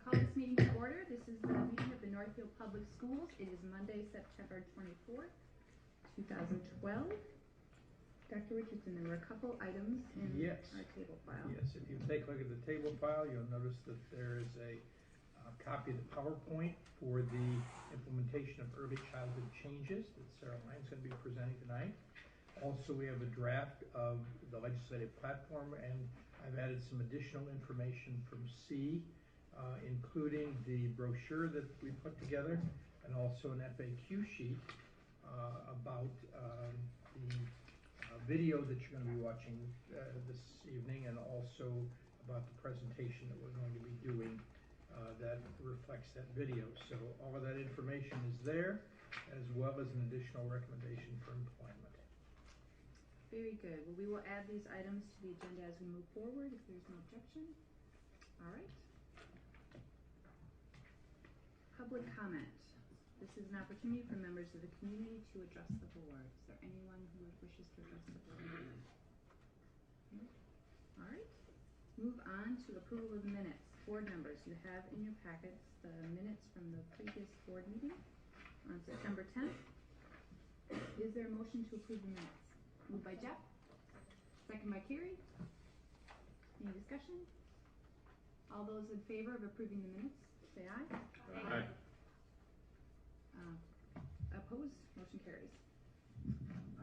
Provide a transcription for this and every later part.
Call this meeting to order. This is the meeting of the Northfield Public Schools. It is Monday, September 24th, 2012. Dr. Richardson, there were a couple items in our table file. Yes, if you take a look at the table file, you'll notice that there is a copy of the PowerPoint for the implementation of early childhood changes that Sarah Lyon's going to be presenting tonight. Also, we have a draft of the legislative platform, and I've added some additional information from C, including the brochure that we put together, and also an FAQ sheet about the video that you're going to be watching this evening, and also about the presentation that we're going to be doing that reflects that video. So all of that information is there, as well as an additional recommendation for employment. Very good. Well, we will add these items to the agenda as we move forward, if there's no objection. All right. Public comment. This is an opportunity for members of the community to address the board. Is there anyone who wishes to address the board? No? All right. Move on to approval of the minutes. Board members, you have in your packets the minutes from the previous board meeting on September 10th. Is there a motion to approve the minutes? Moved by Jeff, second by Carrie. Any discussion? All those in favor of approving the minutes, say aye. Aye. Opposed? Motion carries.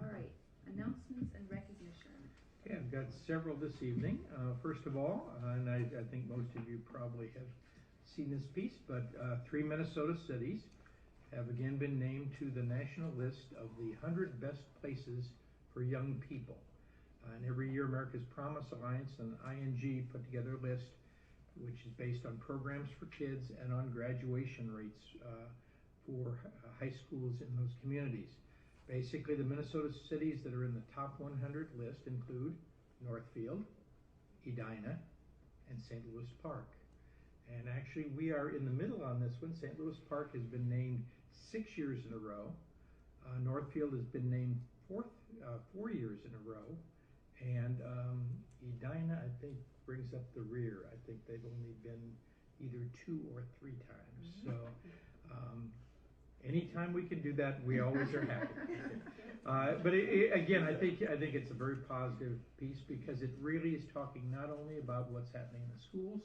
All right. Announcements and recognition. Okay, I've got several this evening. First of all, and I think most of you probably have seen this piece, but 3 Minnesota cities have again been named to the national list of the 100 best places for young people. And every year, America's Promise Alliance and ING put together a list which is based on programs for kids and on graduation rates for high schools in those communities. Basically, the Minnesota cities that are in the top 100 list include Northfield, Edina, and St. Louis Park. And actually, we are in the middle on this one. St. Louis Park has been named 6 years in a row. Northfield has been named 4 years in a row. And Edina, I think, brings up the rear. I think they've only been either 2 or 3 times. So anytime we can do that, we always are happy. But again, I think it's a very positive piece because it really is talking not only about what's happening in the schools,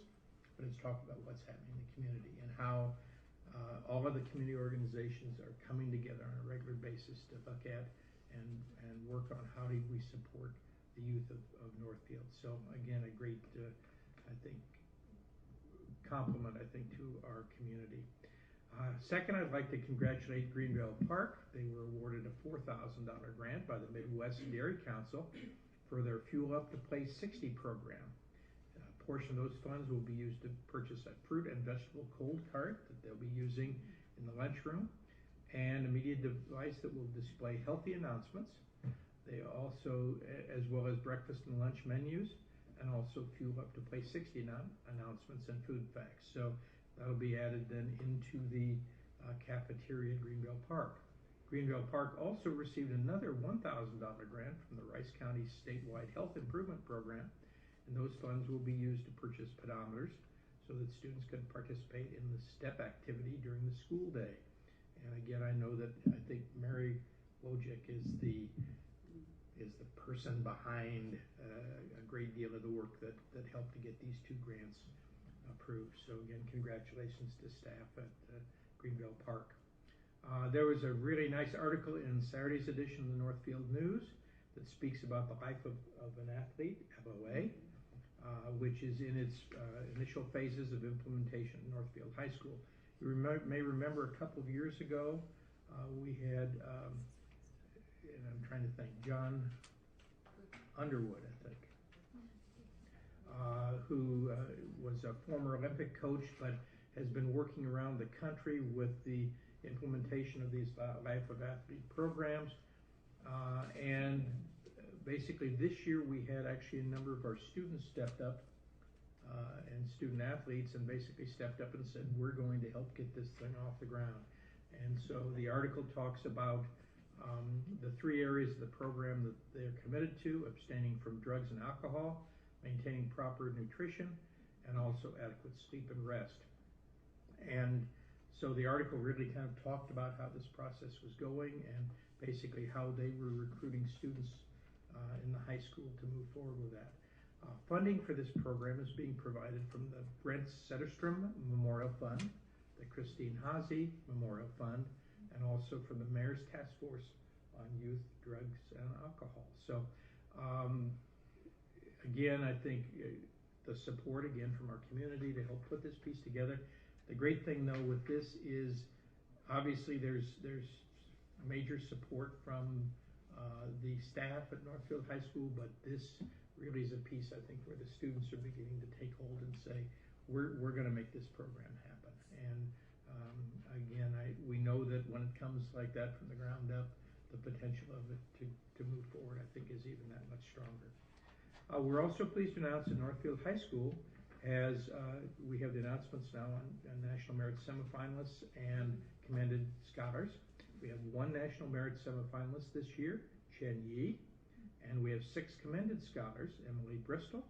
but it's talking about what's happening in the community and how all of the community organizations are coming together on a regular basis to look at and work on how do we support the youth of Northfield. So again, a great, I think, compliment, to our community. Second, I'd like to congratulate Greenville Park. They were awarded a $4,000 grant by the Midwest Dairy Council for their Fuel Up to Play 60 program. A portion of those funds will be used to purchase a fruit and vegetable cold cart that they'll be using in the lunchroom and a media device that will display healthy announcements. They also, as well as breakfast and lunch menus, and also Fuel Up to Play 60 announcements and food facts. So that'll be added then into the cafeteria at Greenville Park. Greenville Park also received another $1,000 grant from the Rice County statewide health improvement program, and those funds will be used to purchase pedometers so that students can participate in the STEP activity during the school day. And again, I know that I think Mary Wojcik is the person behind a great deal of the work that helped to get these 2 grants approved. So again, congratulations to staff at Greenville Park. There was a really nice article in Saturday's edition of the Northfield News that speaks about the life of an athlete, FOA, which is in its initial phases of implementation at Northfield High School. You may remember a couple of years ago, we had, and I'm trying to think, John Underwood, I think, who was a former Olympic coach but has been working around the country with the implementation of these Life of Athlete programs. And basically this year we had actually a number of our students stepped up and student athletes and basically stepped up and said, we're going to help get this thing off the ground. And so the article talks about the 3 areas of the program that they're committed to: abstaining from drugs and alcohol, maintaining proper nutrition, and also adequate sleep and rest. And so the article really kind of talked about how this process was going and basically how they were recruiting students in the high school to move forward with that. Funding for this program is being provided from the Brent Setterstrom Memorial Fund, the Christine Haase Memorial Fund, and also from the Mayor's Task Force on Youth, Drugs, and Alcohol. So again, I think the support again from our community to help put this piece together. The great thing though with this is obviously there's major support from the staff at Northfield High School, but this really is a piece I think where the students are beginning to take hold and say we're going to make this program happen. And again, we know that when it comes like that from the ground up, the potential of it to move forward I think is even that much stronger. We're also pleased to announce that Northfield High School has, we have the announcements now on National Merit semifinalists and commended scholars. We have one National Merit semifinalist this year, Chen Yi, and we have 6 commended scholars, Emily Bristol,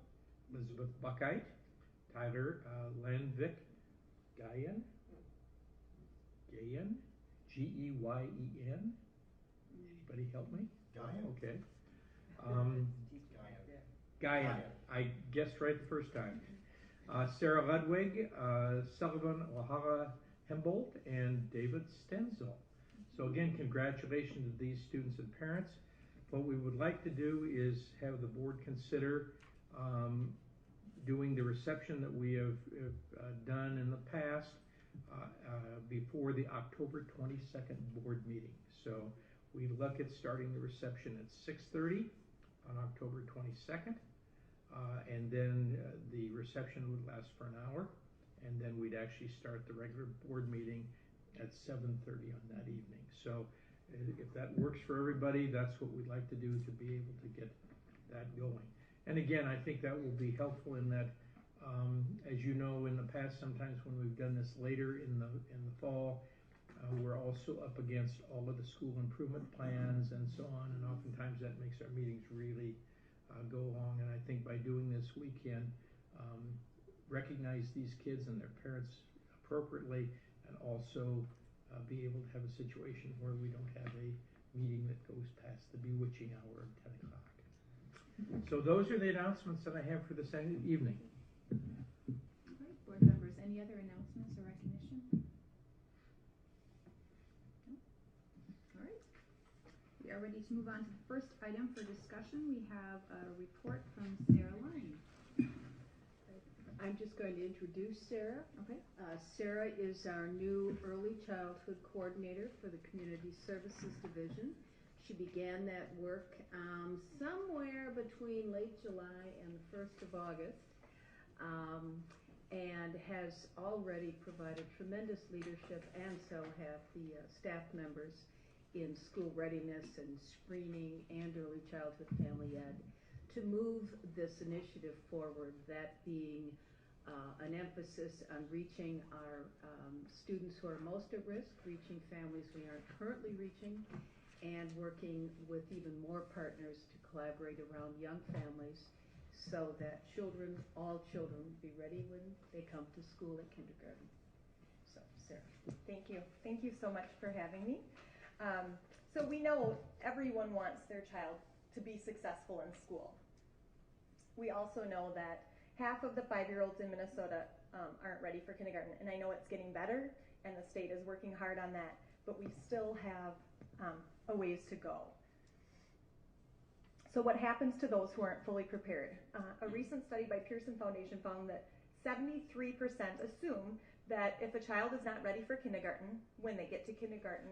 Elizabeth Buckite, Tyler Landvik Geyen, Geyen, G-E-Y-E-N. Anybody help me? Geyen. Okay. Geyen. I guessed right the first time. Sarah Ludwig, Sullivan O'Hara Hembolt, and David Stenzel. So again, congratulations to these students and parents. What we would like to do is have the board consider doing the reception that we have done in the past before the October 22nd board meeting. So we look at starting the reception at 6:30 on October 22nd. And then the reception would last for an hour, and then we'd actually start the regular board meeting at 7:30 on that evening. So if that works for everybody, that's what we'd like to do to be able to get that going. And again, I think that will be helpful in that, as you know, in the past, sometimes when we've done this later in the fall, we're also up against all of the school improvement plans and so on, and oftentimes that makes our meetings really go along. And I think by doing this, we can recognize these kids and their parents appropriately, and also be able to have a situation where we don't have a meeting that goes past the bewitching hour of 10 o'clock. So those are the announcements that I have for this evening. All right, board members, any other announcements or recognition? No? All right. We are ready to move on to the first item for discussion. We have a report from Sarah Line. I'm just going to introduce Sarah. Okay. Sarah is our new early childhood coordinator for the Community Services Division. She began that work somewhere between late July and the 1st of August, and has already provided tremendous leadership, and so have the staff members in school readiness and screening and early childhood family ed to move this initiative forward, that being an emphasis on reaching our students who are most at risk, reaching families we aren't currently reaching, and working with even more partners to collaborate around young families so that children, all children, will be ready when they come to school at kindergarten. So, Sarah. Thank you. Thank you so much for having me. So we know everyone wants their child to be successful in school. We also know that half of the 5-year-olds in Minnesota aren't ready for kindergarten, and I know it's getting better, and the state is working hard on that, but we still have a ways to go. So what happens to those who aren't fully prepared? A recent study by Pearson Foundation found that 73% assume that if a child is not ready for kindergarten, when they get to kindergarten,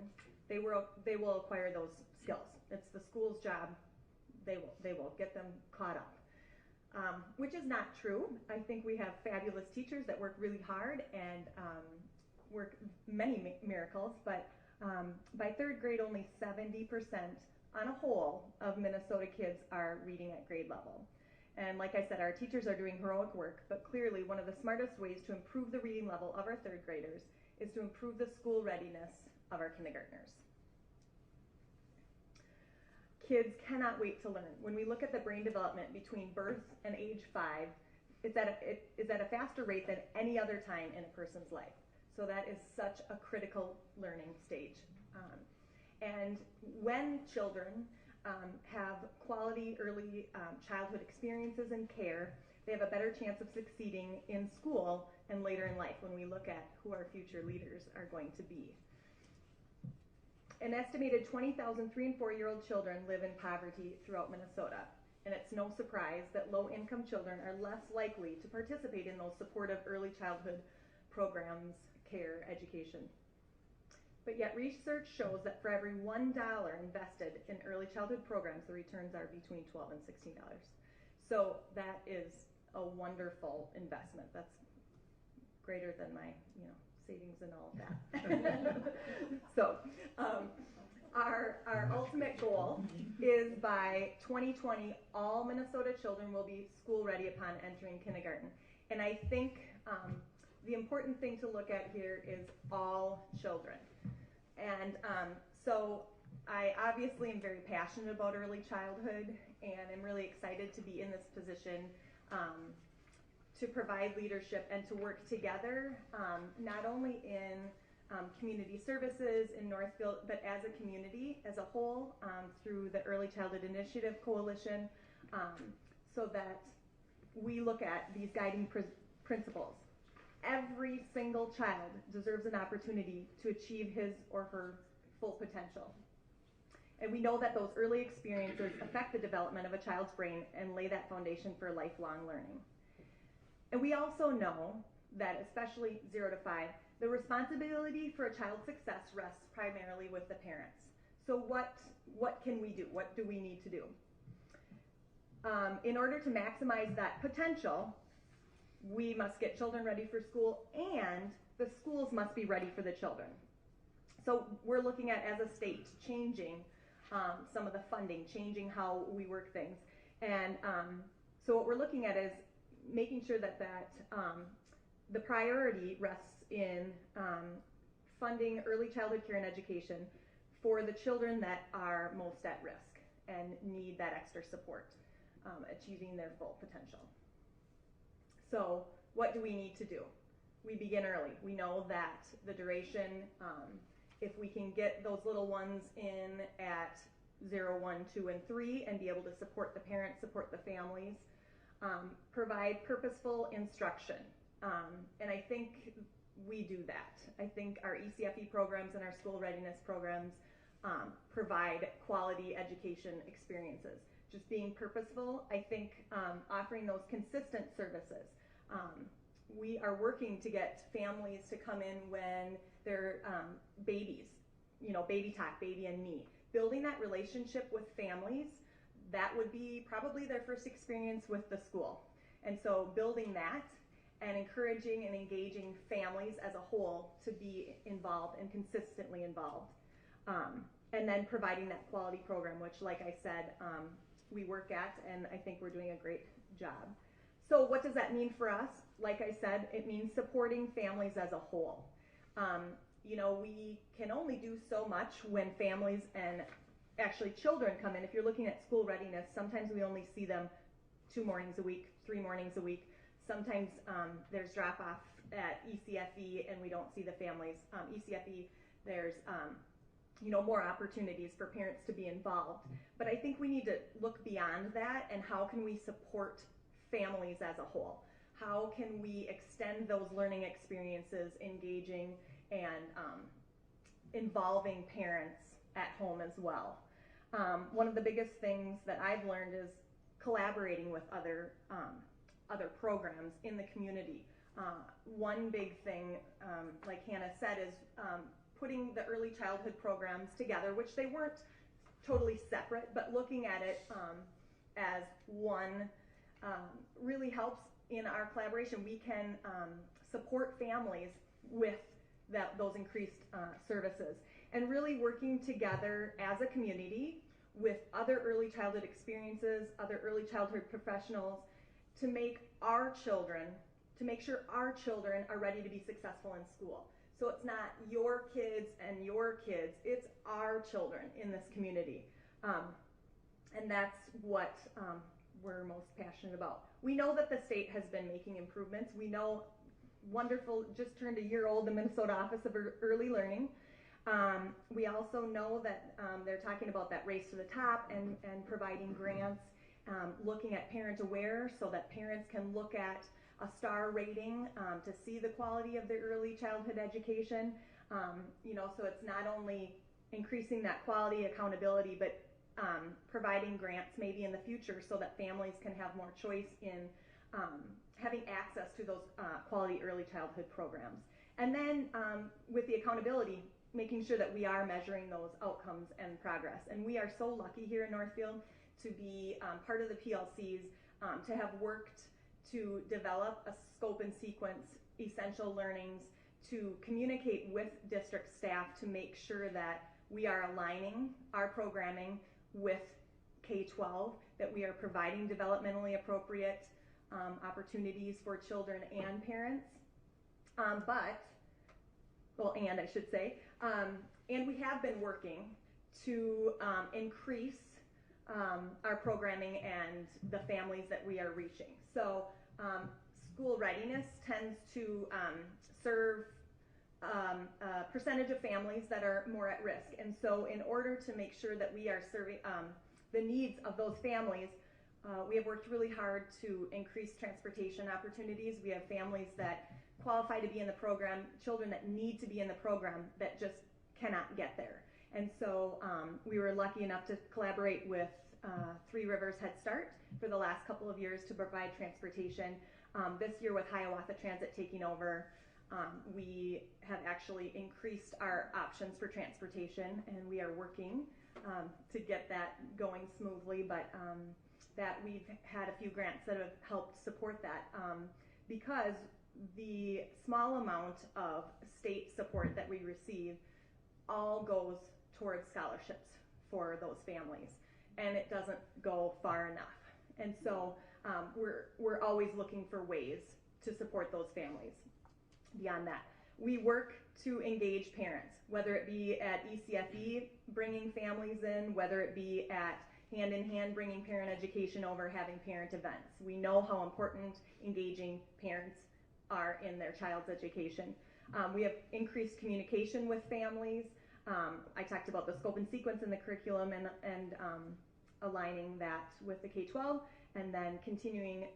they will acquire those skills. It's the school's job. They will get them caught up. Which is not true. I think we have fabulous teachers that work really hard and work many miracles, but by 3rd grade, only 70% on a whole of Minnesota kids are reading at grade level. And like I said, our teachers are doing heroic work, but clearly one of the smartest ways to improve the reading level of our 3rd graders is to improve the school readiness of our kindergartners. Kids cannot wait to learn. When we look at the brain development between birth and age 5, it is at a faster rate than any other time in a person's life. So that is such a critical learning stage. And when children have quality early childhood experiences and care, they have a better chance of succeeding in school and later in life when we look at who our future leaders are going to be. An estimated 20,000 3- and 4-year-old children live in poverty throughout Minnesota, and it's no surprise that low-income children are less likely to participate in those supportive early childhood programs, care, education. But yet research shows that for every $1 invested in early childhood programs, the returns are between $12 and $16. So that is a wonderful investment. That's greater than my, savings and all of that. So our ultimate goal is by 2020, all Minnesota children will be school ready upon entering kindergarten. And I think the important thing to look at here is all children. And so I obviously am very passionate about early childhood, and I'm really excited to be in this position to provide leadership and to work together, not only in community services in Northfield, but as a community as a whole through the Early Childhood Initiative Coalition, so that we look at these guiding principles. Every single child deserves an opportunity to achieve his or her full potential. And we know that those early experiences affect the development of a child's brain and lay that foundation for lifelong learning. And we also know that, especially 0 to 5, the responsibility for a child's success rests primarily with the parents. So what can we do? What do we need to do? In order to maximize that potential, we must get children ready for school, and the schools must be ready for the children. So we're looking at, as a state, changing some of the funding, changing how we work things. And so what we're looking at is making sure that the priority rests in funding early childhood care and education for the children that are most at risk and need that extra support, achieving their full potential. So what do we need to do? We begin early. We know that the duration, if we can get those little ones in at 0, 1, 2, and 3 and be able to support the parents, support the families, provide purposeful instruction. And I think we do that. I think our ECFE programs and our school readiness programs provide quality education experiences. Just being purposeful, I think offering those consistent services. We are working to get families to come in when they're babies, baby talk, baby and me. Building that relationship with families, that would be probably their first experience with the school. And so building that and encouraging and engaging families as a whole to be involved and consistently involved. And then providing that quality program, which, like I said, we work at, and I think we're doing a great job. So what does that mean for us? Like I said, it means supporting families as a whole. We can only do so much when families and actually children come in. If you're looking at school readiness, sometimes we only see them 2 mornings a week, 3 mornings a week. Sometimes there's drop-off at ECFE and we don't see the families. ECFE, there's more opportunities for parents to be involved. But I think we need to look beyond that, and how can we support families as a whole? How can we extend those learning experiences, engaging and involving parents at home as well? One of the biggest things that I've learned is collaborating with other programs in the community. One big thing, like Hannah said, is putting the early childhood programs together, which they weren't totally separate, but looking at it as one really helps in our collaboration. We can support families with those increased services, and really working together as a community with other early childhood experiences, other early childhood professionals, to make sure our children are ready to be successful in school. So it's not your kids and your kids, it's our children in this community. And that's what we're most passionate about. We know that the state has been making improvements. We know wonderful, just turned a year old, the Minnesota Office of Early Learning. We also know that they're talking about that race to the top and providing grants, looking at Parent Aware so that parents can look at a star rating to see the quality of their early childhood education. So it's not only increasing that quality accountability, but providing grants maybe in the future so that families can have more choice in having access to those quality early childhood programs. And then with the accountability, making sure that we are measuring those outcomes and progress. And we are so lucky here in Northfield to be part of the PLCs, to have worked to develop a scope and sequence essential learnings, to communicate with district staff to make sure that we are aligning our programming with K-12, that we are providing developmentally appropriate opportunities for children and parents. And we have been working to increase our programming and the families that we are reaching. So school readiness tends to serve a percentage of families that are more at risk. And so in order to make sure that we are serving the needs of those families, we have worked really hard to increase transportation opportunities. We have families that qualify to be in the program, children that need to be in the program that just cannot get there. And so we were lucky enough to collaborate with Three Rivers Head Start for the last couple of years to provide transportation. This year with Hiawatha Transit taking over, we have actually increased our options for transportation, and we are working to get that going smoothly, but that we've had a few grants that have helped support that because the small amount of state support that we receive all goes towards scholarships for those families, and it doesn't go far enough. And so we're always looking for ways to support those families. Beyond that, we work to engage parents, whether it be at ECFE bringing families in, whether it be at hand in hand bringing parent education over, having parent events. We know how important engaging parents are in their child's education. We have increased communication with families. I talked about the scope and sequence in the curriculum and aligning that with the K-12, and then continuing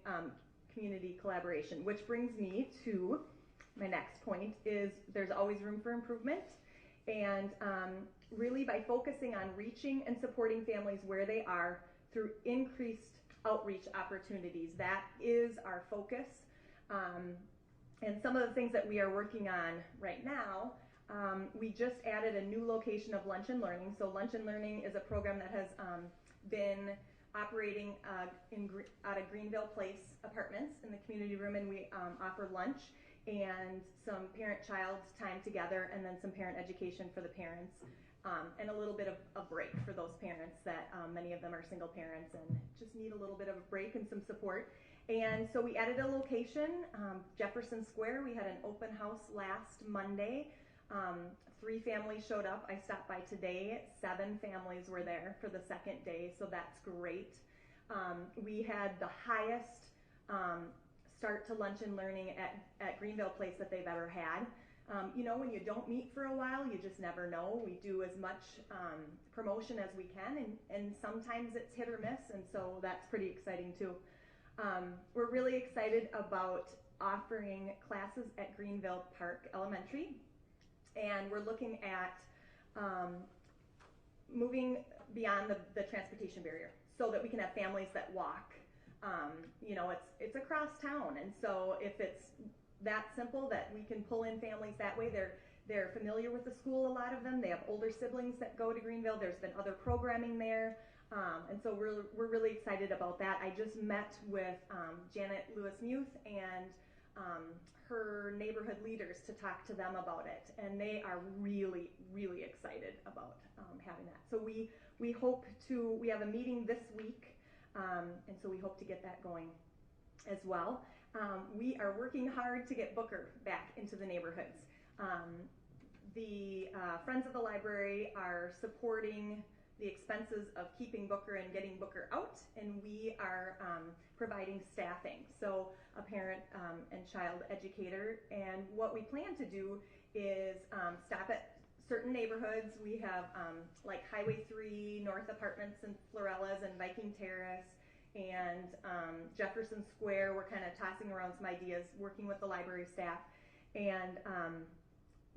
community collaboration, which brings me to my next point is there's always room for improvement. And really by focusing on reaching and supporting families where they are through increased outreach opportunities, that is our focus. And some of the things that we are working on right now, we just added a new location of Lunch and Learning. So Lunch and Learning is a program that has been operating out of Greenville Place Apartments in the community room, and we offer lunch and some parent-child time together, and then some parent education for the parents, and a little bit of a break for those parents that many of them are single parents and just need a little bit of a break and some support. And so we added a location, Jefferson Square. We had an open house last Monday. 3 families showed up. I stopped by today. 7 families were there for the second day, so that's great. We had the highest start to Lunch and Learning at Greenville Place that they've ever had. When you don't meet for a while, you just never know. We do as much promotion as we can, and sometimes it's hit or miss, and so that's pretty exciting too. We're really excited about offering classes at Greenville Park Elementary, and we're looking at moving beyond the transportation barrier so that we can have families that walk. It's across town, and so if it's that simple that we can pull in families that way, they're familiar with the school, a lot of them. They have older siblings that go to Greenville. There's been other programming there, and so we're really excited about that. I just met with Janet Lewis-Muth and her neighborhood leaders to talk to them about it, and they are really, really excited about having that. So we have a meeting this week, and so we hope to get that going as well. We are working hard to get Booker back into the neighborhoods. The Friends of the Library are supporting the expenses of keeping Booker and getting Booker out, and we are providing staffing, so a parent and child educator. And what we plan to do is stop at certain neighborhoods. We have like Highway 3, North Apartments and Florella's and Viking Terrace, and Jefferson Square. We're kind of tossing around some ideas, working with the library staff, and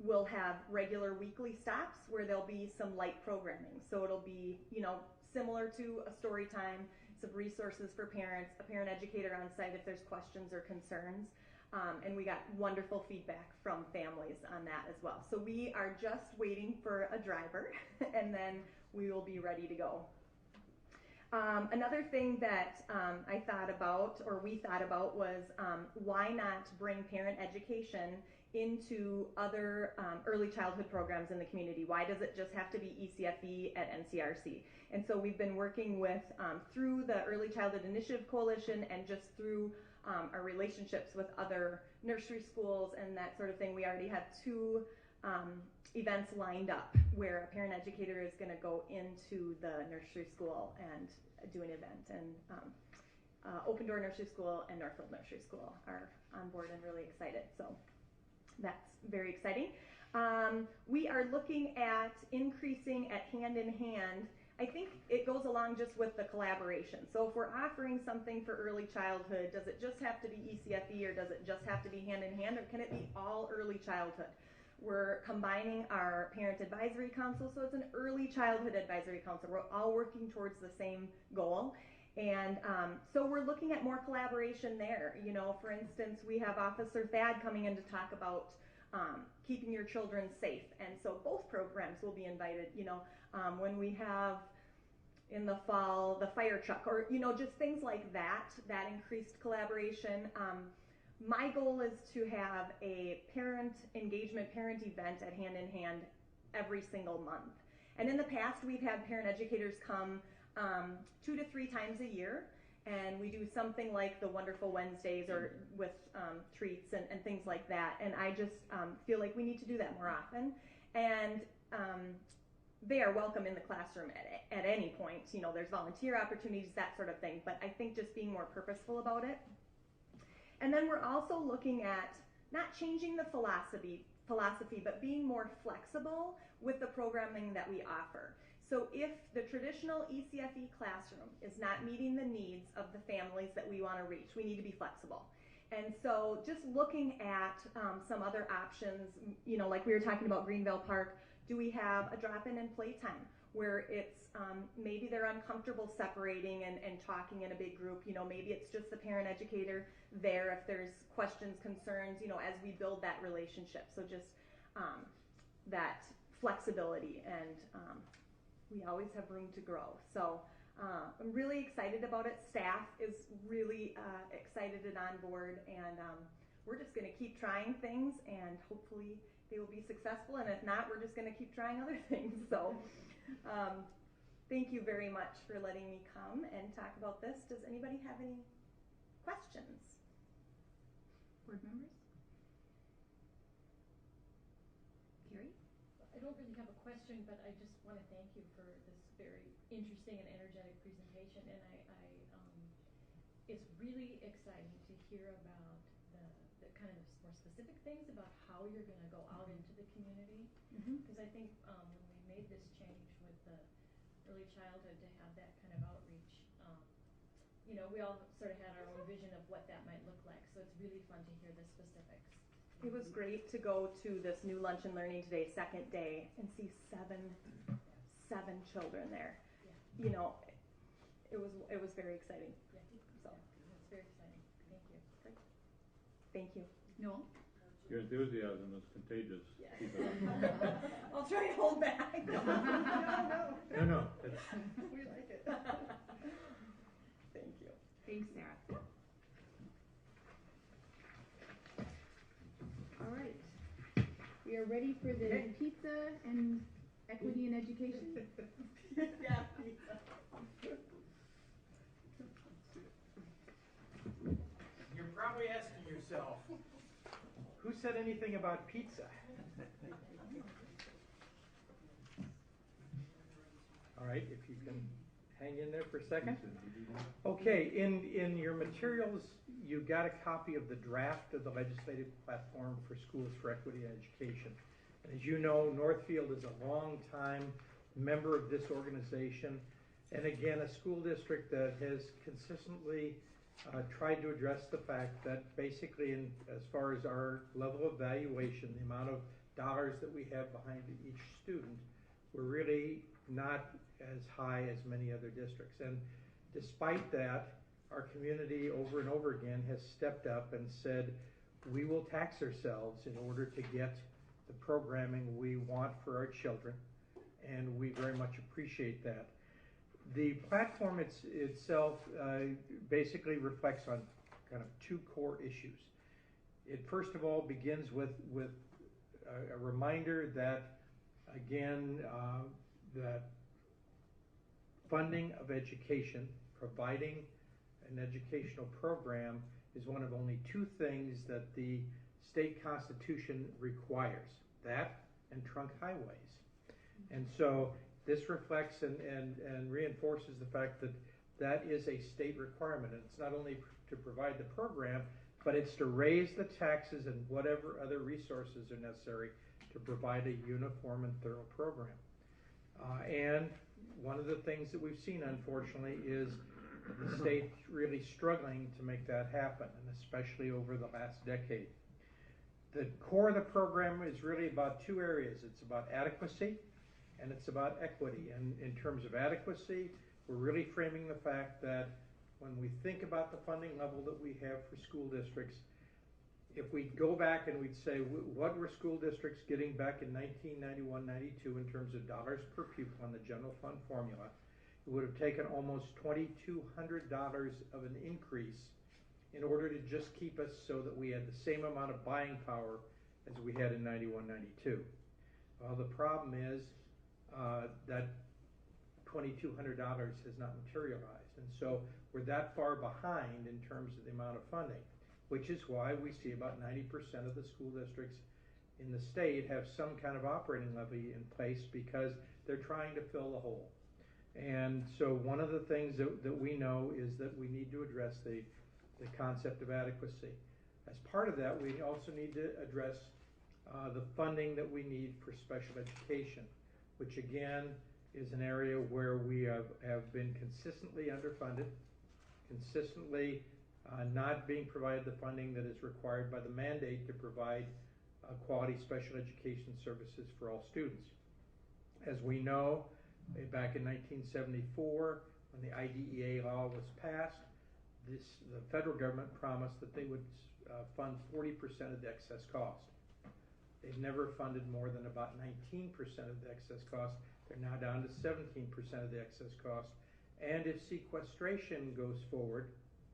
we'll have regular weekly stops where there'll be some light programming. So it'll be, you know, similar to a story time, some resources for parents, a parent educator on site if there's questions or concerns. And we got wonderful feedback from families on that as well. So we are just waiting for a driver and then we will be ready to go. Another thing that I thought about, or we thought about, was why not bring parent education into other early childhood programs in the community? Why does it just have to be ECFE at NCRC? And so we've been working with, through the Early Childhood Initiative Coalition and just through our relationships with other nursery schools and that sort of thing. We already have 2 events lined up where a parent educator is going to go into the nursery school and do an event. And Open Door Nursery School and Northfield Nursery School are on board and really excited. So that's very exciting. We are looking at increasing at Hand in Hand. I think it goes along just with the collaboration. So if we're offering something for early childhood, does it just have to be ECFE, or does it just have to be Hand in Hand, or can it be all early childhood? We're combining our Parent Advisory Council, so it's an early childhood advisory council. We're all working towards the same goal. And so we're looking at more collaboration there. You know, for instance, we have Officer Thad coming in to talk about keeping your children safe. And so both programs will be invited, you know, when we have in the fall the fire truck, or, you know, just things like that, that increased collaboration. My goal is to have a parent engagement, parent event at Hand in Hand every single month. And in the past, we've had parent educators come 2 to 3 times a year, and we do something like the Wonderful Wednesdays, or with treats and things like that. And I just feel like we need to do that more often. And they are welcome in the classroom at any point. You know, there's volunteer opportunities, that sort of thing. But I think just being more purposeful about it. And then we're also looking at not changing the philosophy, but being more flexible with the programming that we offer. So if the traditional ECFE classroom is not meeting the needs of the families that we want to reach, we need to be flexible. And so just looking at some other options, you know, like we were talking about Greenville Park, do we have a drop-in and playtime where it's maybe they're uncomfortable separating and talking in a big group, you know, maybe it's just the parent educator there if there's questions, concerns, you know, as we build that relationship. So just that flexibility, and we always have room to grow. So I'm really excited about it. Staff is really excited and on board, and we're just going to keep trying things, and hopefully they will be successful, and if not, we're just going to keep trying other things. So thank you very much for letting me come and talk about this. Does anybody have any questions? Board members? Carrie? I don't really have a question, but I just want to thank you for this very interesting and energetic presentation. And it's really exciting to hear about the kind of more specific things about how you're going to go out into the community. Because I think when we made this change with the early childhood to have that kind of outreach, you know, we all sort of had our own vision of what that might look like. So it's really fun to hear the specifics. It was great to go to this new Lunch and Learning Today, second day, and see seven children there. Yeah. You know, it was very exciting. Yeah. So It's very exciting. Thank you. great. Thank you. Noel? Your enthusiasm is contagious. Yeah. Keep it up. I'll try and hold back. No, that's, We like it. Thank you. Thanks, Sarah. All right. We are ready for the pizza and equity in education. Yeah. you're probably asking yourself, who said anything about pizza? All right, if you can hang in there for a second. Okay, in your materials, you got a copy of the draft of the legislative platform for Schools for Equity and Education. And as you know, Northfield is a long-time member of this organization, and again, a school district that has consistently tried to address the fact that basically, as far as our level of valuation, the amount of dollars that we have behind each student, we're really not as high as many other districts. And despite that, our community over and over again has stepped up and said, we will tax ourselves in order to get the programming we want for our children, and we very much appreciate that. The platform itself basically reflects on kind of two core issues. It first of all begins with a reminder that, again, that funding of education, providing an educational program, is one of only two things that the state constitution requires, that and trunk highways. And so this reflects and reinforces the fact that that is a state requirement. And it's not only to provide the program, but it's to raise the taxes and whatever other resources are necessary to provide a uniform and thorough program. And one of the things that we've seen, unfortunately, is the state really struggling to make that happen, and especially over the last decade. The core of the program is really about two areas. It's about adequacy and it's about equity. And in terms of adequacy, we're really framing the fact that when we think about the funding level that we have for school districts, if we go back and we'd say, what were school districts getting back in 1991-92 in terms of dollars per pupil on the general fund formula, it would have taken almost $2,200 of an increase in order to just keep us so that we had the same amount of buying power as we had in 91-92. Well, the problem is that $2,200 has not materialized, and so we're that far behind in terms of the amount of funding, which is why we see about 90% of the school districts in the state have some kind of operating levy in place because they're trying to fill the hole. And so one of the things that we know is that we need to address the concept of adequacy. As part of that, we also need to address the funding that we need for special education, which again is an area where we have been consistently underfunded, consistently not being provided the funding that is required by the mandate to provide quality special education services for all students. As we know, back in 1974, when the IDEA law was passed, the federal government promised that they would fund 40% of the excess cost. They've never funded more than about 19% of the excess cost. They're now down to 17% of the excess cost. And if sequestration goes forward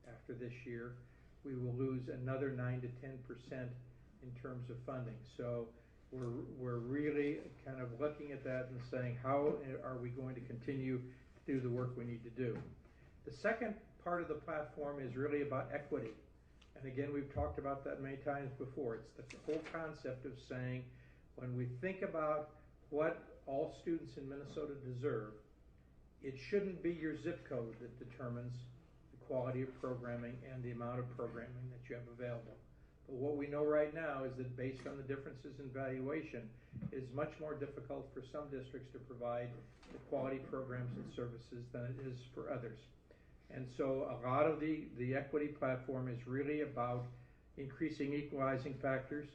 after this year, we will lose another 9 to 10% in terms of funding. So we're really kind of looking at that and saying, how are we going to continue to do the work we need to do? The second part of the platform is really about equity. And again, we've talked about that many times before. It's the whole concept of saying, when we think about what all students in Minnesota deserve, it shouldn't be your zip code that determines the quality of programming and the amount of programming that you have available. But what we know right now is that based on the differences in valuation, it is much more difficult for some districts to provide the quality programs and services than it is for others. And so a lot of the equity platform is really about increasing equalizing factors,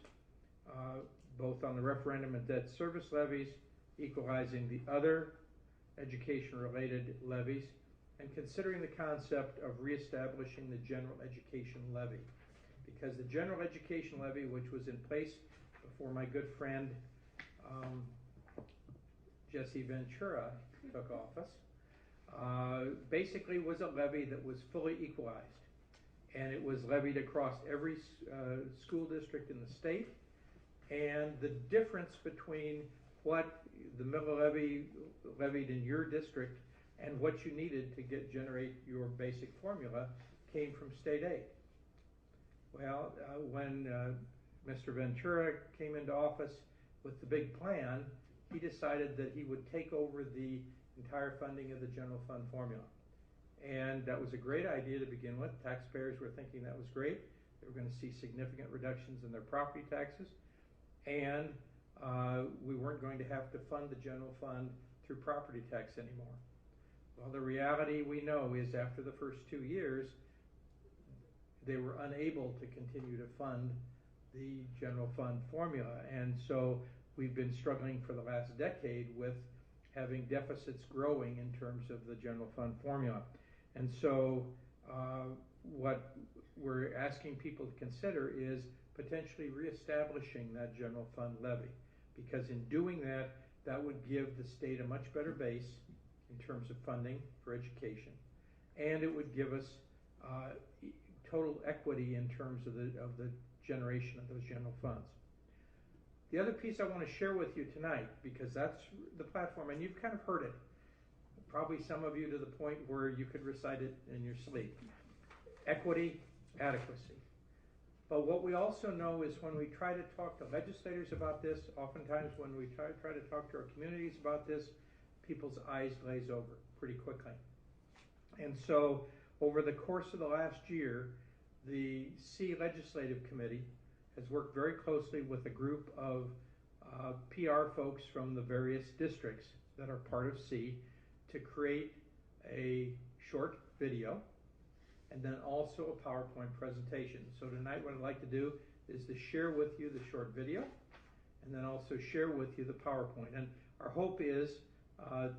both on the referendum and debt service levies, equalizing the other education-related levies, and considering the concept of reestablishing the general education levy. Because the general education levy, which was in place before my good friend Jesse Ventura took office, basically was a levy that was fully equalized. And it was levied across every school district in the state. And the difference between what the middle levy levied in your district and what you needed to generate your basic formula came from state aid. Well, when Mr. Ventura came into office with the big plan, he decided that he would take over the entire funding of the general fund formula. And that was a great idea to begin with. Taxpayers were thinking that was great. They were going to see significant reductions in their property taxes, and we weren't going to have to fund the general fund through property tax anymore. Well, the reality we know is after the first 2 years, they were unable to continue to fund the general fund formula, and so we've been struggling for the last decade with having deficits growing in terms of the general fund formula. And so what we're asking people to consider is potentially reestablishing that general fund levy, because in doing that, that would give the state a much better base in terms of funding for education, and it would give us total equity in terms of the generation of those general funds. The other piece I want to share with you tonight, because that's the platform, and you've kind of heard it, probably some of you to the point where you could recite it in your sleep. Equity, adequacy. But what we also know is when we try to talk to legislators about this, oftentimes when we try to talk to our communities about this, people's eyes glaze over pretty quickly. And so over the course of the last year, the C Legislative Committee has worked very closely with a group of PR folks from the various districts that are part of C to create a short video and then also a PowerPoint presentation. So tonight what I'd like to do is to share with you the short video and then also share with you the PowerPoint. And our hope is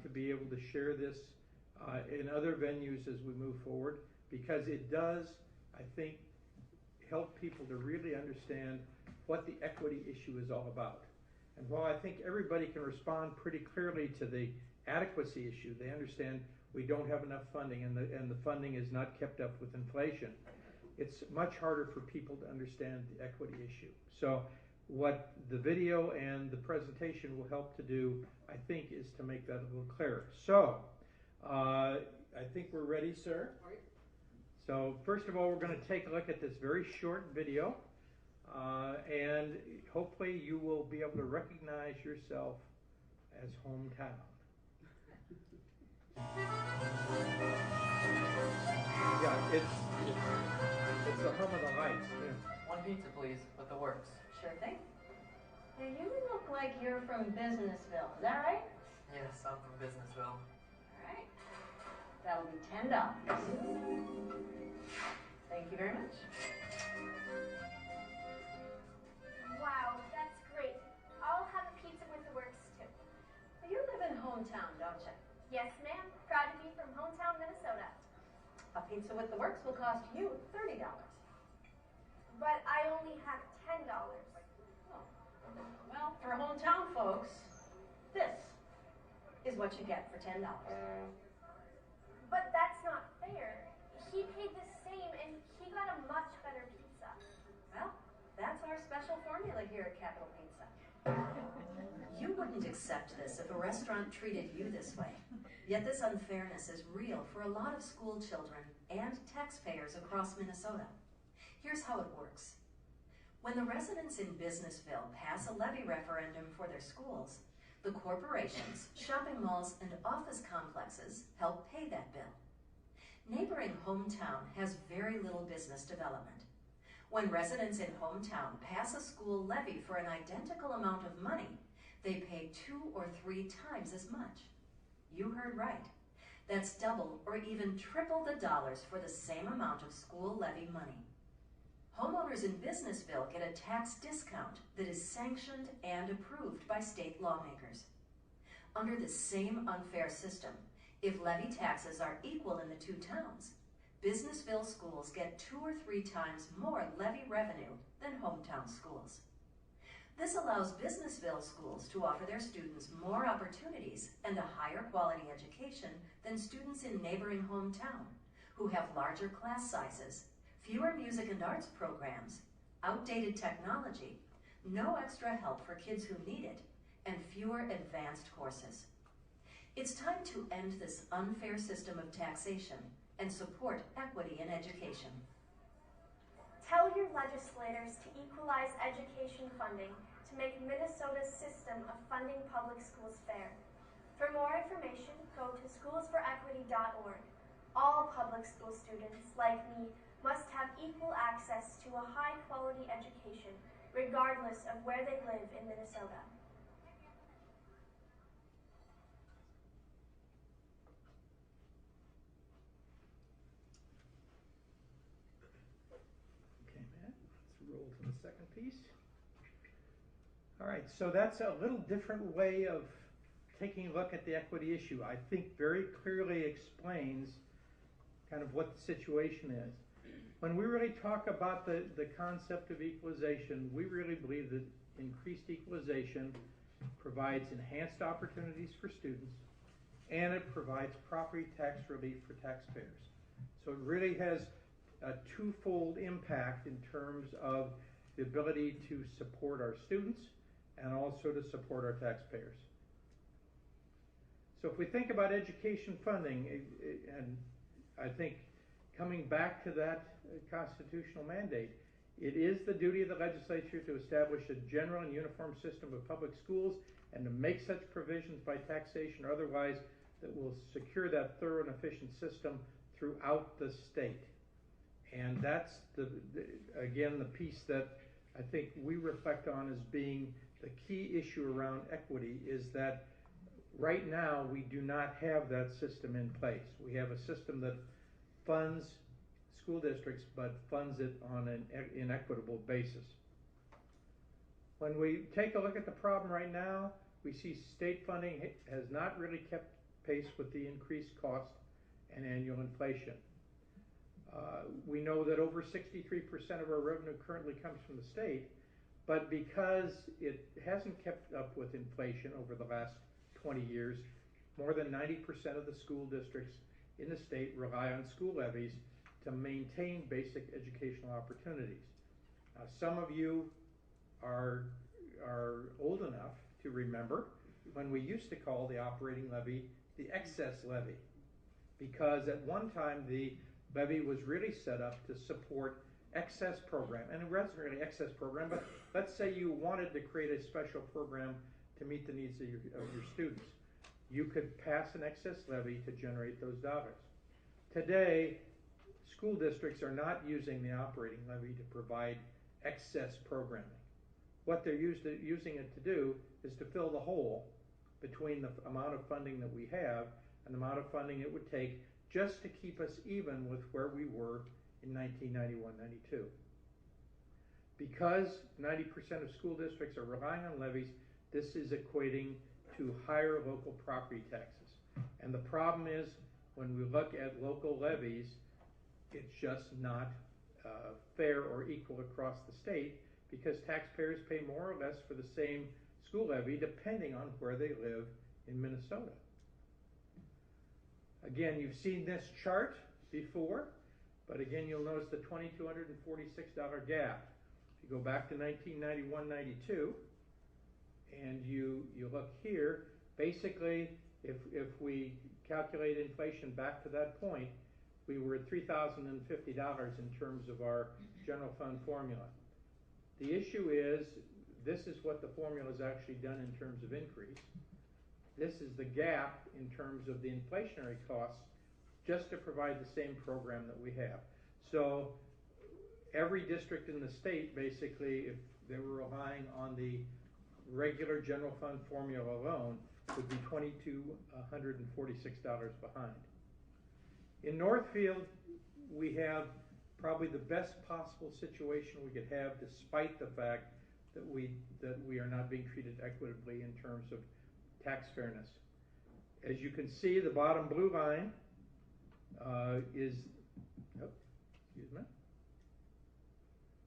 to be able to share this in other venues as we move forward, because it does, I think, help people to really understand what the equity issue is all about. And while I think everybody can respond pretty clearly to the adequacy issue, they understand we don't have enough funding and the funding is not kept up with inflation. It's much harder for people to understand the equity issue. So what the video and the presentation will help to do, I think, is to make that a little clearer. So I think we're ready, sir. So first of all, we're going to take a look at this very short video, and hopefully you will be able to recognize yourself as hometown. Yeah, it's the home of the lights. Yeah. One pizza, please, with the works. Sure thing. Hey, you look like you're from Businessville, is that right? Yes, I'm from Businessville. All right. That'll be $10. Thank you very much. Wow, that's great. I'll have a pizza with the works too. Well, you live in hometown, don't you? Yes, ma'am. Proud to be from hometown Minnesota. A pizza with the works will cost you $30. But I only have $10. Oh. Well, for hometown folks, this is what you get for $10. But that's not fair. He paid the same and he got a much better pizza. Well, that's our special formula here at Capital Pizza. You wouldn't accept this if a restaurant treated you this way. Yet this unfairness is real for a lot of school children and taxpayers across Minnesota. Here's how it works. When the residents in Businessville pass a levy referendum for their schools, the corporations, shopping malls, and office complexes help pay that bill. Neighboring hometown has very little business development. When residents in hometown pass a school levy for an identical amount of money, they pay 2 or 3 times as much. You heard right. That's double or even triple the dollars for the same amount of school levy money. Homeowners in Businessville get a tax discount that is sanctioned and approved by state lawmakers. Under the same unfair system, if levy taxes are equal in the two towns, Businessville schools get 2 or 3 times more levy revenue than hometown schools. This allows Businessville schools to offer their students more opportunities and a higher quality education than students in neighboring hometown, who have larger class sizes, fewer music and arts programs, outdated technology, no extra help for kids who need it, and fewer advanced courses. It's time to end this unfair system of taxation and support equity in education. Tell your legislators to equalize education funding to make Minnesota's system of funding public schools fair. For more information, go to schoolsforequity.org. All public school students, like me, must have equal access to a high-quality education, regardless of where they live in Minnesota. Okay, Matt, let's roll to the second piece. All right, so that's a little different way of taking a look at the equity issue. I think very clearly explains kind of what the situation is. When we really talk about the concept of equalization, we really believe that increased equalization provides enhanced opportunities for students, and it provides property tax relief for taxpayers. So it really has a twofold impact in terms of the ability to support our students and also to support our taxpayers. So if we think about education funding, and I think coming back to that constitutional mandate, it is the duty of the legislature to establish a general and uniform system of public schools and to make such provisions by taxation or otherwise that will secure that thorough and efficient system throughout the state. And that's, again, the piece that I think we reflect on as being the key issue around equity, is that right now we do not have that system in place. We have a system that funds school districts but funds it on an inequitable basis. When we take a look at the problem right now, we see state funding has not really kept pace with the increased cost and annual inflation. We know that over 63% of our revenue currently comes from the state, but because it hasn't kept up with inflation over the last 20 years, more than 90% of the school districts in the state rely on school levies to maintain basic educational opportunities. Now, some of you are old enough to remember when we used to call the operating levy the excess levy, because at one time the levy was really set up to support excess program, and it wasn't really excess program, but let's say you wanted to create a special program to meet the needs of your students. You could pass an excess levy to generate those dollars. Today, school districts are not using the operating levy to provide excess programming. What they're using it to do is to fill the hole between the amount of funding that we have and the amount of funding it would take just to keep us even with where we were in 1991-92. Because 90% of school districts are relying on levies, this is equating to higher local property taxes. And the problem is, when we look at local levies, it's just not fair or equal across the state, because taxpayers pay more or less for the same school levy depending on where they live in Minnesota. Again, you've seen this chart before, but again, you'll notice the $2,246 gap. If you go back to 1991-92, and you look here, basically, if we calculate inflation back to that point, we were at $3,050 in terms of our general fund formula. The issue is, this is what the formula has actually done in terms of increase. This is the gap in terms of the inflationary costs just to provide the same program that we have. So every district in the state, basically, if they were relying on the regular general fund formula alone, would be $2,246 behind. In Northfield, we have probably the best possible situation we could have, despite the fact that we are not being treated equitably in terms of tax fairness. As you can see, the bottom blue line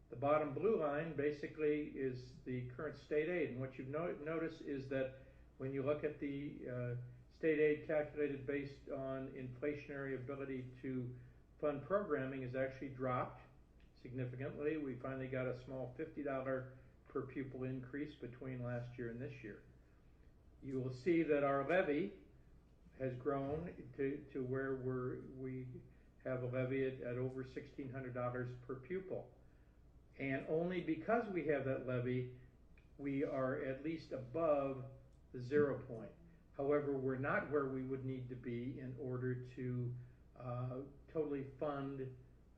the bottom blue line basically is the current state aid. And what you've noticed is that when you look at the state aid calculated based on inflationary ability to fund programming has actually dropped significantly. We finally got a small $50 per pupil increase between last year and this year. You will see that our levy has grown to where we have a levy at over $1,600 per pupil. And only because we have that levy, we are at least above the 0 point. However, we're not where we would need to be in order to totally fund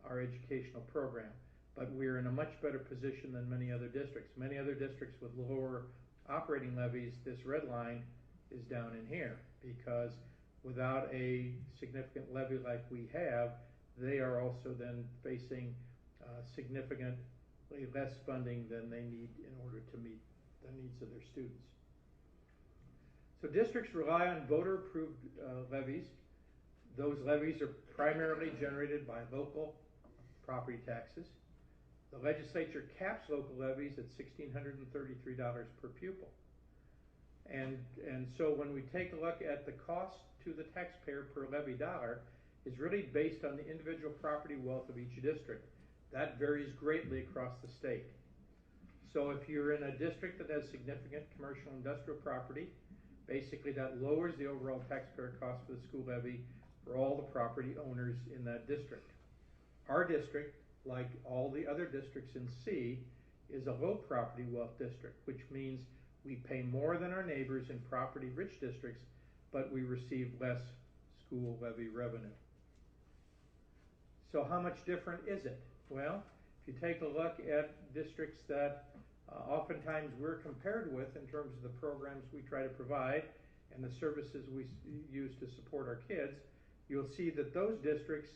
our educational program. But we're in a much better position than many other districts. Many other districts with lower operating levies, this red line is down in here, because without a significant levy like we have, they are also then facing significantly less funding than they need in order to meet the needs of their students. So districts rely on voter-approved levies. Those levies are primarily generated by local property taxes. The legislature caps local levies at $1,633 per pupil. And so when we take a look at the cost to the taxpayer per levy dollar, is really based on the individual property wealth of each district. That varies greatly across the state. So if you're in a district that has significant commercial industrial property, basically that lowers the overall taxpayer cost for the school levy for all the property owners in that district. Our district, like all the other districts in C, is a low property wealth district, which means we pay more than our neighbors in property rich districts, but we receive less school levy revenue. So how much different is it? Well, if you take a look at districts that oftentimes we're compared with in terms of the programs we try to provide and the services we use to support our kids, you'll see that those districts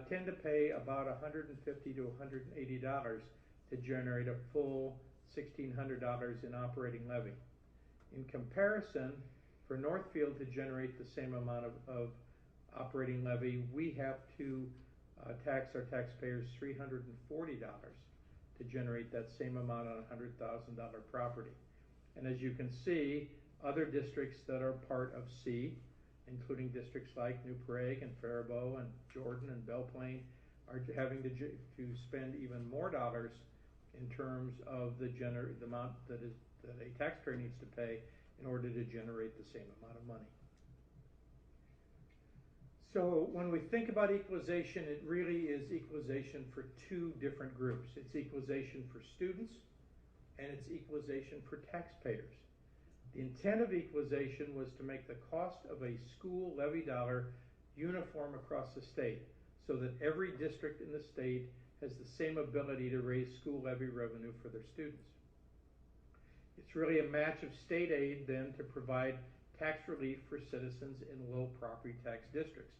tend to pay about $150 to $180 to generate a full $1,600 in operating levy. In comparison, for Northfield to generate the same amount of operating levy, we have to tax our taxpayers $340 to generate that same amount on a $100,000 property. And as you can see, other districts that are part of C, including districts like New Prague and Faribault and Jordan and Belle Plaine, are having to spend even more dollars in terms of the amount that a taxpayer needs to pay in order to generate the same amount of money. So when we think about equalization, it really is equalization for two different groups. It's equalization for students, and it's equalization for taxpayers. The intent of equalization was to make the cost of a school levy dollar uniform across the state, so that every district in the state has the same ability to raise school levy revenue for their students. It's really a match of state aid then to provide tax relief for citizens in low property tax districts,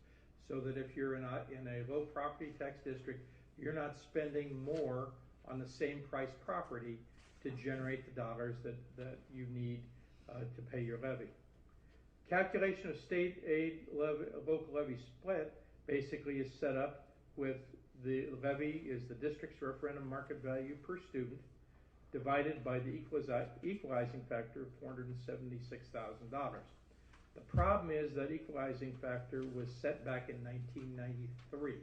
so that if you're in a low property tax district, you're not spending more on the same price property to generate the dollars that you need to pay your levy. Calculation of state aid local levy split basically is set up with the levy is the district's referendum market value per student divided by the equalizing factor of $476,000. The problem is that equalizing factor was set back in 1993,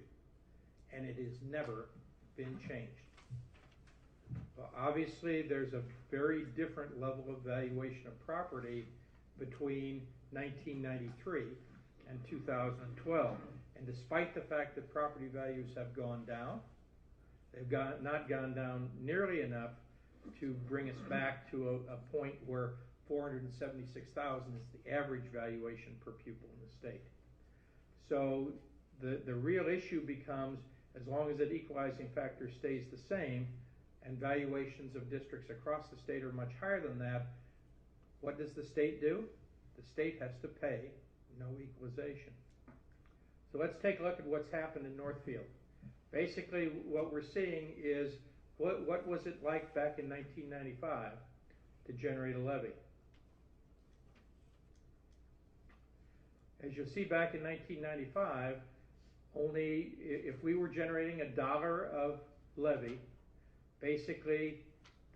and it has never been changed. Well, obviously, there's a very different level of valuation of property between 1993 and 2012. And despite the fact that property values have gone down, they've not gone down nearly enough to bring us back to a point where $476,000 is the average valuation per pupil in the state. So the real issue becomes, as long as that equalizing factor stays the same and valuations of districts across the state are much higher than that, what does the state do? The state has to pay no equalization. So let's take a look at what's happened in Northfield. Basically, what we're seeing is what was it like back in 1995 to generate a levy? As you'll see, back in 1995, only if we were generating $1 of levy, basically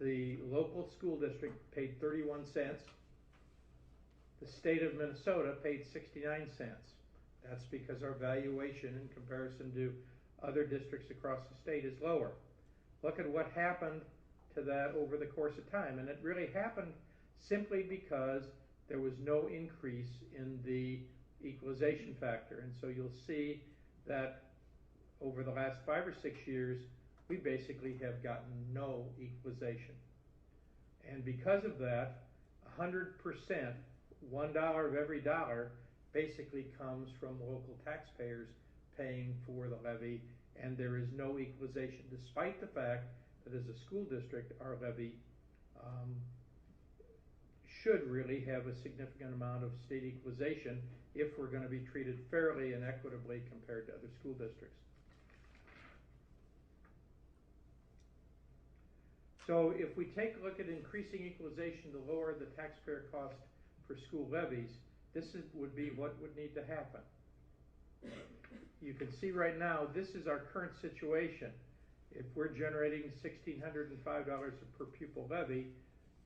the local school district paid 31 cents. The state of Minnesota paid 69 cents. That's because our valuation in comparison to other districts across the state is lower. Look at what happened to that over the course of time. And it really happened simply because there was no increase in the equalization factor. And so you'll see that over the last 5 or 6 years, we basically have gotten no equalization. And because of that, 100% $1 of every dollar basically comes from local taxpayers paying for the levy, and there is no equalization, despite the fact that as a school district, our levy should really have a significant amount of state equalization if we're going to be treated fairly and equitably compared to other school districts. So if we take a look at increasing equalization to lower the taxpayer cost for school levies, this would be what would need to happen. You can see right now, this is our current situation. If we're generating $1,605 per pupil levy,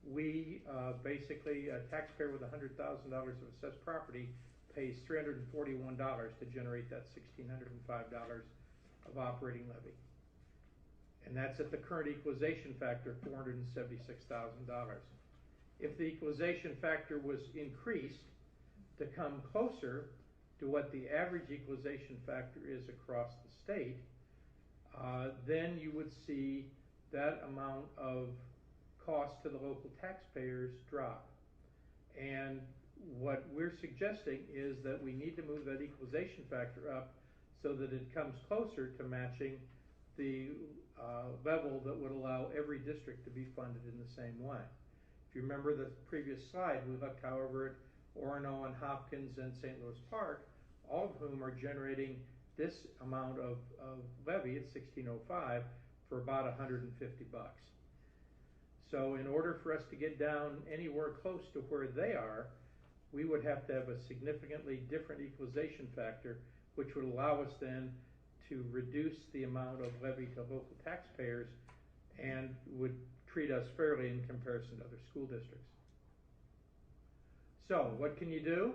we basically, a taxpayer with $100,000 of assessed property pays $341 to generate that $1,605 of operating levy. And that's at the current equalization factor, $476,000. If the equalization factor was increased to come closer to what the average equalization factor is across the state, then you would see that amount of cost to the local taxpayers drop. And what we're suggesting is that we need to move that equalization factor up so that it comes closer to matching the level that would allow every district to be funded in the same way. If you remember the previous slide, we looked, however, at Orono and Hopkins and St. Louis Park, all of whom are generating this amount of levy at $1,605 for about $150. So in order for us to get down anywhere close to where they are, we would have to have a significantly different equalization factor, which would allow us then to reduce the amount of levy to local taxpayers and would treat us fairly in comparison to other school districts. So what can you do?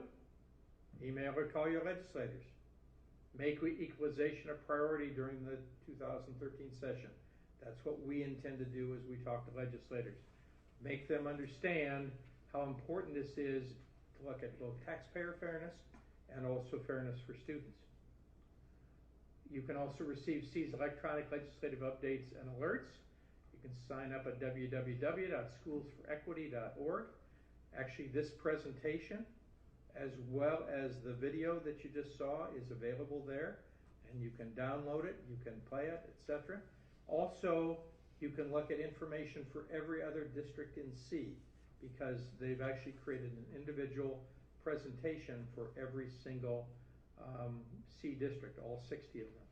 Email or call your legislators. Make equalization a priority during the 2013 session. That's what we intend to do as we talk to legislators. Make them understand how important this is to look at both taxpayer fairness and also fairness for students. You can also receive SEA's electronic legislative updates and alerts. You can sign up at www.schoolsforequity.org. Actually, this presentation, as well as the video that you just saw, is available there, and you can download it, you can play it, etc. Also, you can look at information for every other district in C, because they've actually created an individual presentation for every single C district, all 60 of them.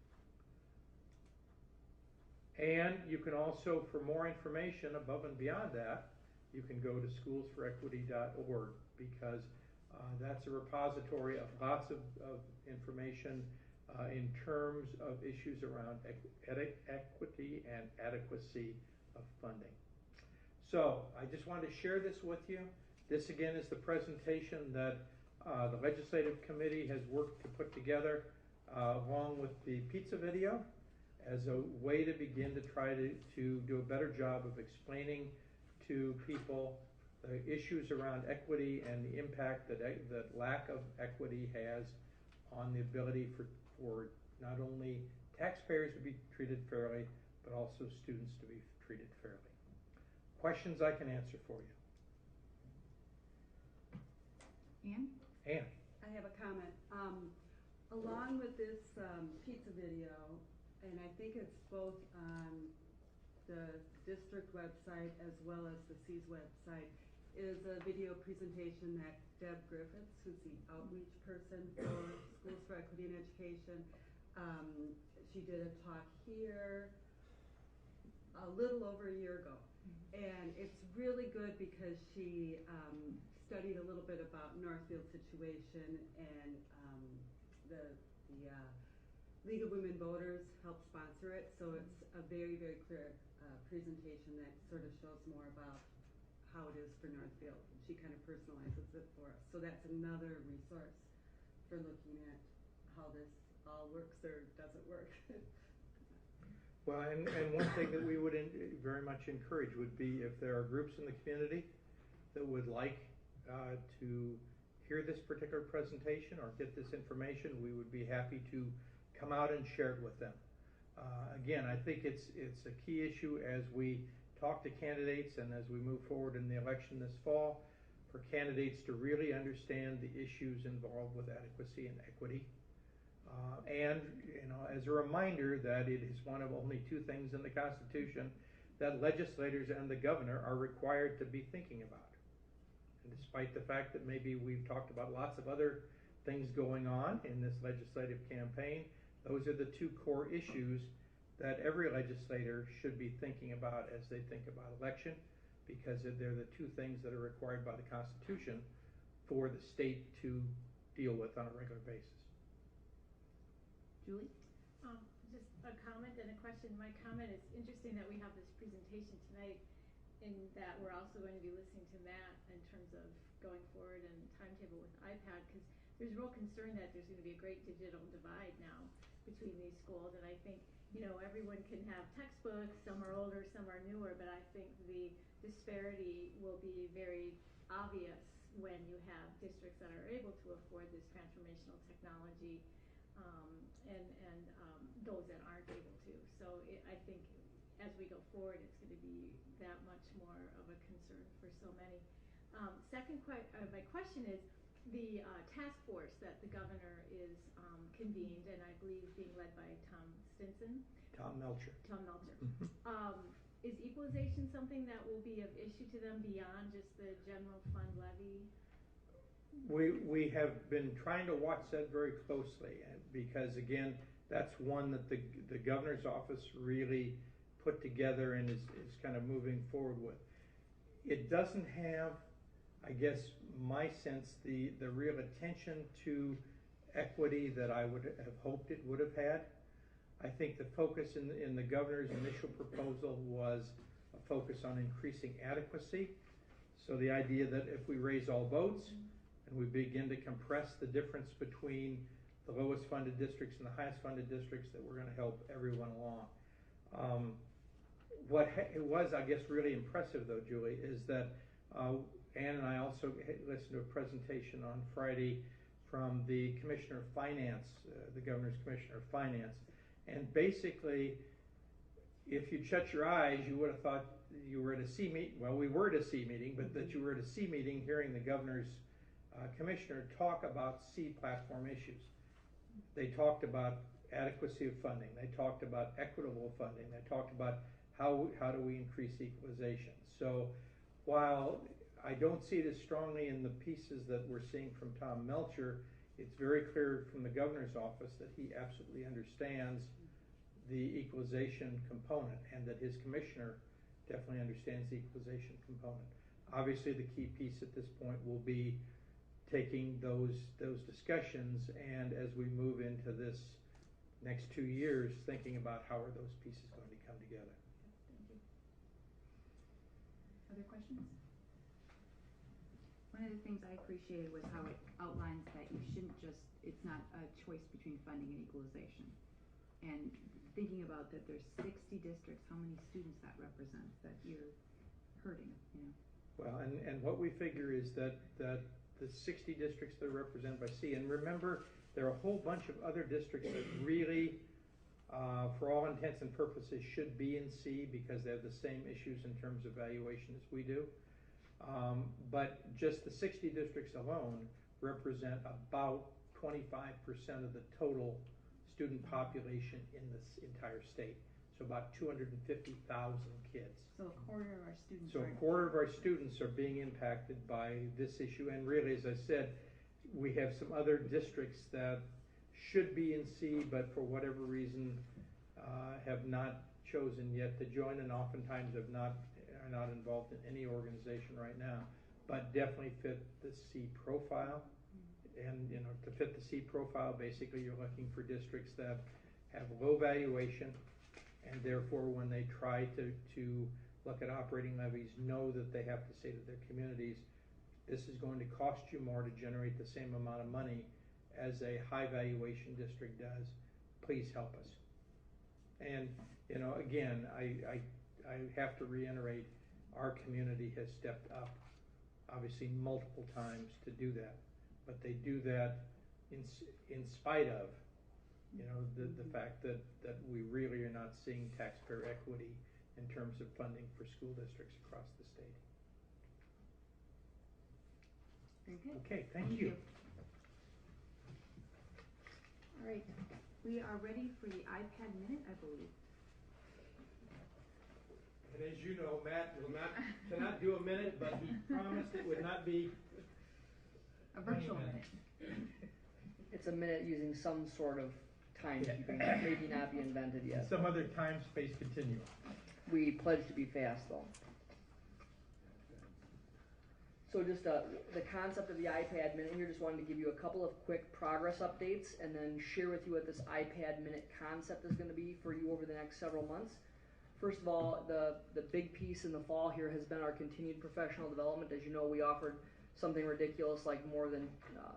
And you can also, for more information above and beyond that, you can go to schoolsforequity.org, because that's a repository of lots of information in terms of issues around equity and adequacy of funding. So I just wanted to share this with you. This again is the presentation that the Legislative Committee has worked to put together along with the pizza video as a way to begin to try to do a better job of explaining to people the issues around equity and the impact that lack of equity has on the ability for not only taxpayers to be treated fairly, but also students to be treated fairly. Questions I can answer for you. Ann? Ann? I have a comment. Along with this pizza video, and I think it's both on the district website as well as the C's website, is a video presentation that Deb Griffiths, who's the outreach person for Schools for Equity in Education, she did a talk here a little over a year ago. And it's really good because she studied a little bit about Northfield situation, and the League of Women Voters helped sponsor it, so it's a very, very clear presentation that sort of shows more about how it is for Northfield. She kind of personalizes it for us. So that's another resource for looking at how this all works or doesn't work. Well, and one thing that we would very much encourage would be if there are groups in the community that would like to hear this particular presentation or get this information, we would be happy to come out and share it with them. Again, I think it's a key issue as we talk to candidates and as we move forward in the election this fall, for candidates to really understand the issues involved with adequacy and equity. And, as a reminder that it is one of only two things in the Constitution that legislators and the governor are required to be thinking about. And despite the fact that maybe we've talked about lots of other things going on in this legislative campaign, those are the two core issues that every legislator should be thinking about as they think about election, because they're the two things that are required by the Constitution for the state to deal with on a regular basis. Julie? Just a comment and a question. My comment is interesting that we have this presentation tonight, in that we're also going to be listening to Matt in terms of going forward and timetable with iPad, because there's real concern that there's going to be a great digital divide now between these schools. And I think, everyone can have textbooks, some are older, some are newer, but I think the disparity will be very obvious when you have districts that are able to afford this transformational technology, and those that aren't able to. So I think as we go forward, it's going to be that much more of a concern for so many. My question is, the task force that the governor is convened, and I believe being led by Tom Melcher. Is equalization something that will be of issue to them beyond just the general fund levy? We have been trying to watch that very closely, because again, that's one that the governor's office really put together and is kind of moving forward with. It doesn't have, I guess, my sense, the real attention to equity that I would have hoped it would have had. I think the focus in the governor's initial proposal was a focus on increasing adequacy. So the idea that if we raise all votes and we begin to compress the difference between the lowest funded districts and the highest funded districts, that we're going to help everyone along. It was, I guess, really impressive though, Julie, is that Ann and I also listened to a presentation on Friday from the Commissioner of Finance, the Governor's Commissioner of Finance. And basically, if you'd shut your eyes, you would have thought you were at a C meeting. Well, we were at a C meeting, but that you were at a C meeting hearing the Governor's Commissioner talk about C platform issues. They talked about adequacy of funding. They talked about equitable funding. They talked about how do we increase equalization. So while I don't see it as strongly in the pieces that we're seeing from Tom Melcher, it's very clear from the governor's office that he absolutely understands the equalization component, and that his commissioner definitely understands the equalization component. Obviously, the key piece at this point will be taking those discussions, and as we move into this next 2 years, thinking about how are those pieces going to come together. Thank you. Other questions? One of the things I appreciated was how it outlines that you shouldn't just, it's not a choice between funding and equalization. And thinking about that there's 60 districts, how many students that represents that you're hurting, Well, and what we figure is that the 60 districts that are represented by C, and remember, there are a whole bunch of other districts that really, for all intents and purposes, should be in C because they have the same issues in terms of valuation as we do. But just the 60 districts alone represent about 25% of the total student population in this entire state. So about 250,000 kids. So a quarter of our students. So a quarter of our students are being impacted by this issue. And really, as I said, we have some other districts that should be in C, but for whatever reason have not chosen yet to join, and oftentimes are not involved in any organization right now, but definitely fit the C profile. And to fit the C profile, basically you're looking for districts that have low valuation, and therefore when they try to look at operating levies, know that they have to say to their communities, this is going to cost you more to generate the same amount of money as a high valuation district does. Please help us. And again, I have to reiterate, our community has stepped up obviously multiple times to do that, but they do that in spite of the fact that we really are not seeing taxpayer equity in terms of funding for school districts across the state. Very good. Okay, thank you. All right, we are ready for the iPad minute, I believe. And as you know, Matt cannot do a minute, but he promised it would not be A virtual 20 minute. minutes. It's a minute using some sort of timekeeping that maybe not be invented yet. Some other time-space continuum. We pledge to be fast though. So just the concept of the iPad Minute here, just wanted to give you a couple of quick progress updates and then share with you what this iPad Minute concept is going to be for you over the next several months. First of all, the big piece in the fall here has been our continued professional development. As you know, we offered something ridiculous like more than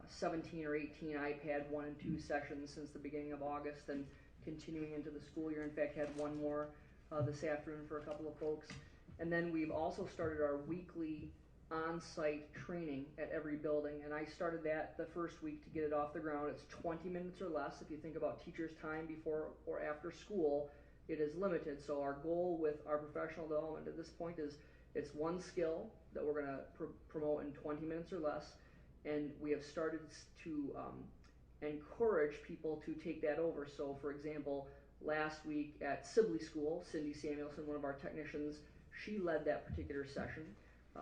17 or 18 iPad 1 and 2 sessions since the beginning of August and continuing into the school year. In fact, had one more this afternoon for a couple of folks. And then we've also started our weekly on-site training at every building, and I started that the first week to get it off the ground. It's 20 minutes or less. If you think about teachers' time before or after school, it is limited. So our goal with our professional development at this point is it's one skill that we're going to promote in 20 minutes or less, and we have started to encourage people to take that over. So for example, last week at Sibley School, Cindy Samuelson, one of our technicians, she led that particular session.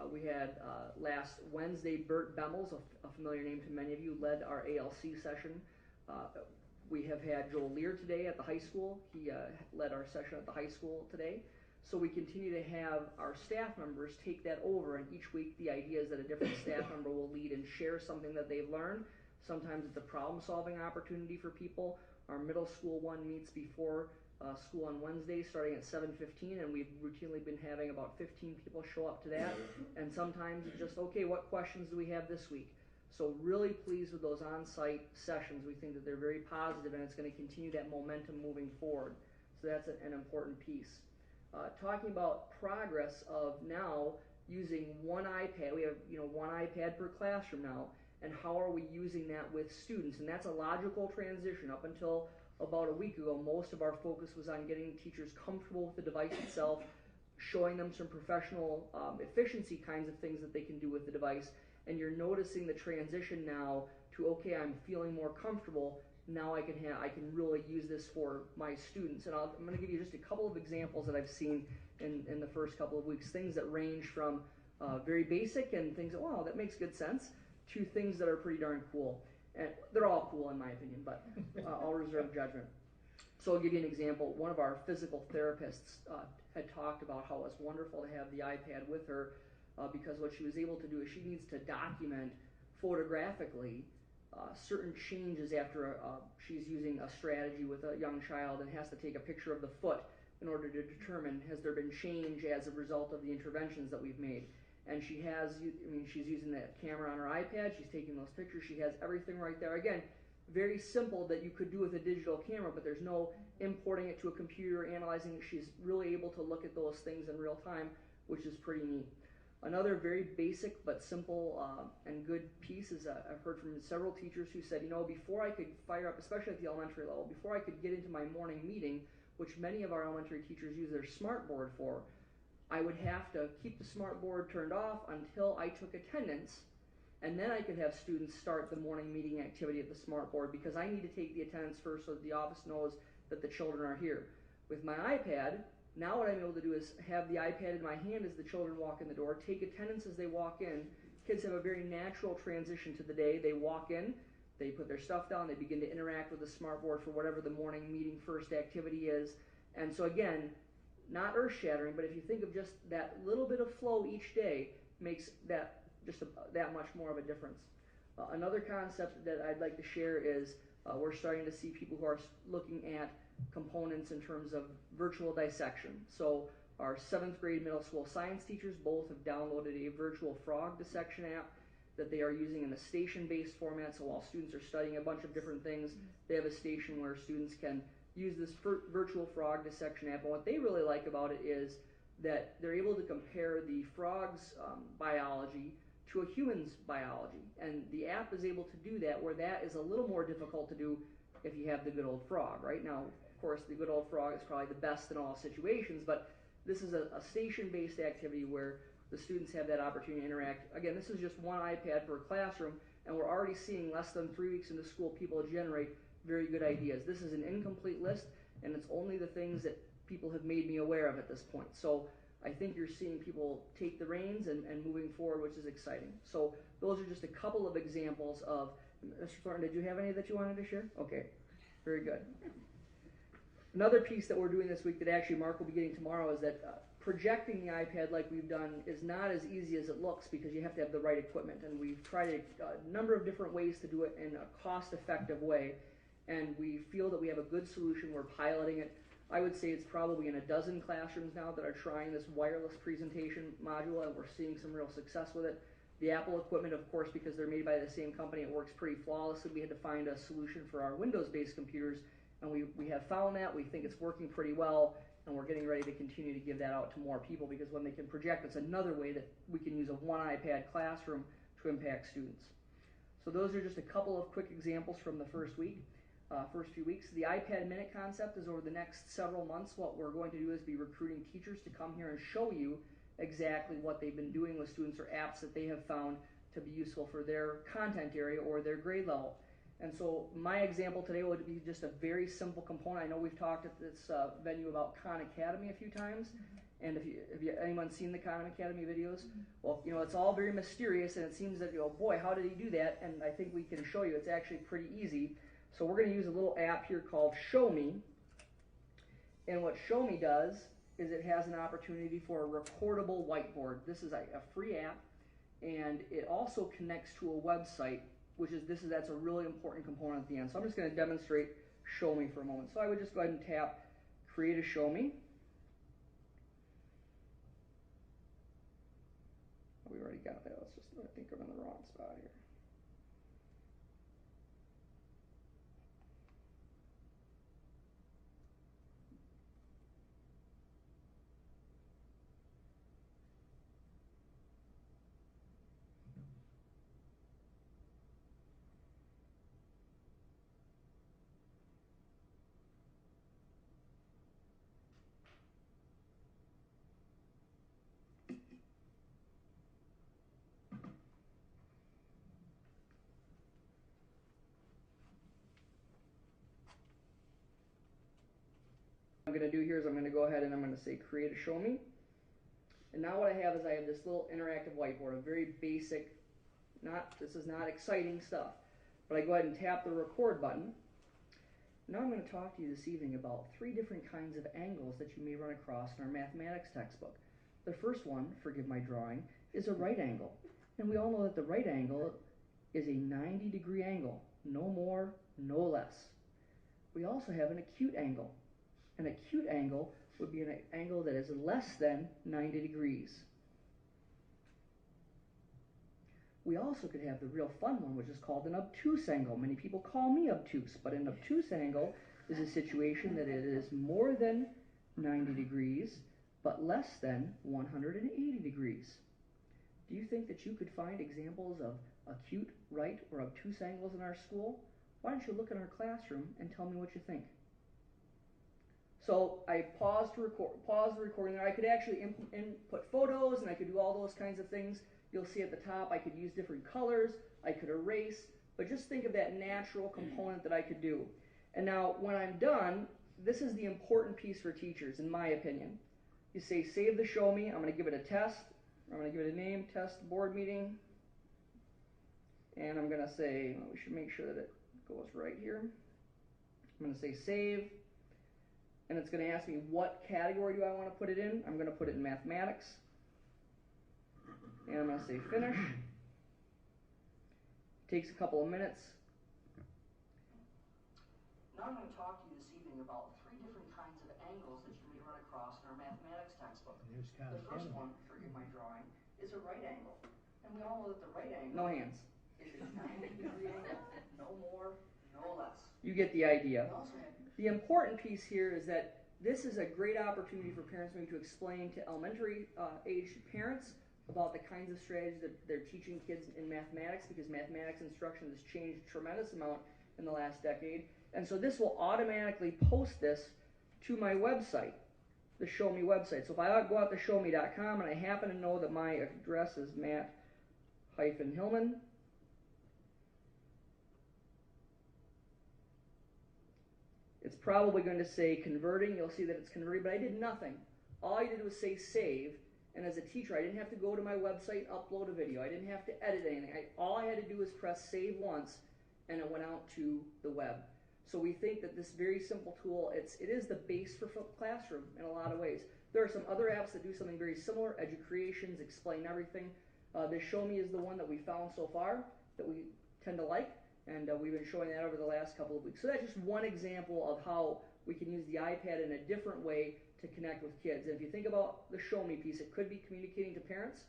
We had last Wednesday, Bert Bemmels, a familiar name to many of you, led our ALC session. We have had Joel Lear today at the high school. He led our session at the high school today. So we continue to have our staff members take that over, and each week the idea is that a different staff member will lead and share something that they've learned. Sometimes it's a problem-solving opportunity for people. Our middle school one meets before school on Wednesday starting at 7:15, and we've routinely been having about 15 people show up to that. And sometimes it's just, okay, what questions do we have this week? So really pleased with those on-site sessions. We think that they're very positive, and it's going to continue that momentum moving forward. So that's an important piece. Talking about progress of now using one iPad. We have one iPad per classroom now, and how are we using that with students? And that's a logical transition. Up until about a week ago, most of our focus was on getting teachers comfortable with the device itself, showing them some professional efficiency kinds of things that they can do with the device. And you're noticing the transition now to, okay, I'm feeling more comfortable. Now I can really use this for my students. And I'm going to give you just a couple of examples that I've seen in the first couple of weeks. Things that range from very basic and things that, wow, that makes good sense, to things that are pretty darn cool. And they're all cool in my opinion, but I'll reserve judgment. So I'll give you an example. One of our physical therapists had talked about how it's wonderful to have the iPad with her because what she was able to do is she needs to document photographically certain changes after she's using a strategy with a young child and has to take a picture of the foot in order to determine has there been change as a result of the interventions that we've made. And she's using that camera on her iPad, she's taking those pictures, she has everything right there. Again, very simple that you could do with a digital camera, but there's no importing it to a computer, analyzing it. She's really able to look at those things in real time, which is pretty neat. Another very basic but simple and good piece is I've heard from several teachers who said, before I could fire up, especially at the elementary level, before I could get into my morning meeting, which many of our elementary teachers use their smart board for, I would have to keep the smart board turned off until I took attendance, and then I could have students start the morning meeting activity at the smart board because I need to take the attendance first so that the office knows that the children are here. With my iPad, now what I'm able to do is have the iPad in my hand as the children walk in the door, take attendance as they walk in. Kids have a very natural transition to the day. They walk in, they put their stuff down, they begin to interact with the smart board for whatever the morning meeting first activity is. And so again, not earth-shattering, but if you think of just that little bit of flow each day makes that just that much more of a difference. Another concept that I'd like to share is we're starting to see people who are looking at components in terms of virtual dissection. So our 7th grade middle school science teachers both have downloaded a virtual frog dissection app that they are using in a station-based format. So while students are studying a bunch of different things, they have a station where students can use this virtual frog dissection app. And what they really like about it is that they're able to compare the frog's biology to a human's biology. And the app is able to do that, where that is a little more difficult to do if you have the good old frog. Right now, of course, the good old frog is probably the best in all situations, but this is a station-based activity where the students have that opportunity to interact. Again, this is just one iPad per classroom, and we're already seeing less than 3 weeks into school people generate very good ideas. This is an incomplete list, and it's only the things that people have made me aware of at this point. So I think you're seeing people take the reins and moving forward, which is exciting. So those are just a couple of examples of, Mr. Thornton, did you have any that you wanted to share? Okay, very good. Another piece that we're doing this week that actually Mark will be getting tomorrow is that projecting the iPad like we've done is not as easy as it looks because you have to have the right equipment, and we've tried a number of different ways to do it in a cost-effective way, and we feel that we have a good solution. We're piloting it. I would say it's probably in a dozen classrooms now that are trying this wireless presentation module, and we're seeing some real success with it. The Apple equipment, of course, because they're made by the same company, it works pretty flawlessly. We had to find a solution for our Windows-based computers, and we have found that. We think it's working pretty well, and we're getting ready to continue to give that out to more people because when they can project, it's another way that we can use a one iPad classroom to impact students. So those are just a couple of quick examples from the first few weeks. The iPad Minute concept is over the next several months. What we're going to do is be recruiting teachers to come here and show you exactly what they've been doing with students or apps that they have found to be useful for their content area or their grade level. And so my example today would be just a very simple component. I know we've talked at this venue about Khan Academy a few times, and have anyone seen the Khan Academy videos? Well, it's all very mysterious, and it seems that, boy, how did he do that? And I think we can show you it's actually pretty easy. So we're going to use a little app here called Show Me, and what Show Me does is it has an opportunity for a recordable whiteboard. This is a free app, and it also connects to a website, that's a really important component at the end. So I'm just going to demonstrate Show Me for a moment. So I would just go ahead and tap Create a Show Me. We already got that. I think I'm in the wrong spot here. What I'm going to do here is I'm going to go ahead and I'm going to say Create a Show Me. And now what I have is I have this little interactive whiteboard, a very basic, this is not exciting stuff, but I go ahead and tap the record button. Now I'm going to talk to you this evening about 3 different kinds of angles that you may run across in our mathematics textbook. The first one, forgive my drawing, is a right angle. And we all know that the right angle is a 90-degree angle, no more, no less. We also have an acute angle. An acute angle would be an angle that is less than 90 degrees. We also could have the real fun one, which is called an obtuse angle. Many people call me obtuse, but an obtuse angle is a situation that it is more than 90 degrees, but less than 180 degrees. Do you think that you could find examples of acute, right, or obtuse angles in our school? Why don't you look in our classroom and tell me what you think? So I paused the recording there. I could actually input photos, and I could do all those kinds of things. You'll see at the top I could use different colors, I could erase, but just think of that natural component that I could do. And now when I'm done, this is the important piece for teachers, in my opinion. You say save the Show Me. I'm going to give it a test. I'm going to give it a name, test board meeting. And I'm going to say, we should make sure that it goes right here. I'm going to say save. And it's going to ask me what category do I want to put it in. I'm going to put it in mathematics. And I'm going to say finish. Takes a couple of minutes. Now I'm going to talk to you this evening about 3 different kinds of angles that you may run across in our mathematics textbook. The first one, forgive my drawing, is a right angle. And we all know that the right angle no hands. Is a 90-degree angle. No more, no less. You get the idea. The important piece here is that this is a great opportunity for parents maybe to explain to elementary age parents about the kinds of strategies that they're teaching kids in mathematics, because mathematics instruction has changed a tremendous amount in the last decade. And so this will automatically post this to my website. the Show Me website. So if I go out to showme.com and I happen to know that my address is Matt-Hillman, it's probably going to say converting. You'll see that it's converting, but I did nothing. All I did was say save, and as a teacher, I didn't have to go to my website and upload a video. I didn't have to edit anything. All I had to do was press save once, and it went out to the web. So we think that this very simple tool, it is the base for classroom in a lot of ways. There are some other apps that do something very similar, Educreations, Explain Everything. The Show Me is the one that we found so far that we tend to like, and we've been showing that over the last couple of weeks. So that's just one example of how we can use the iPad in a different way to connect with kids. And if you think about the Show Me piece, it could be communicating to parents,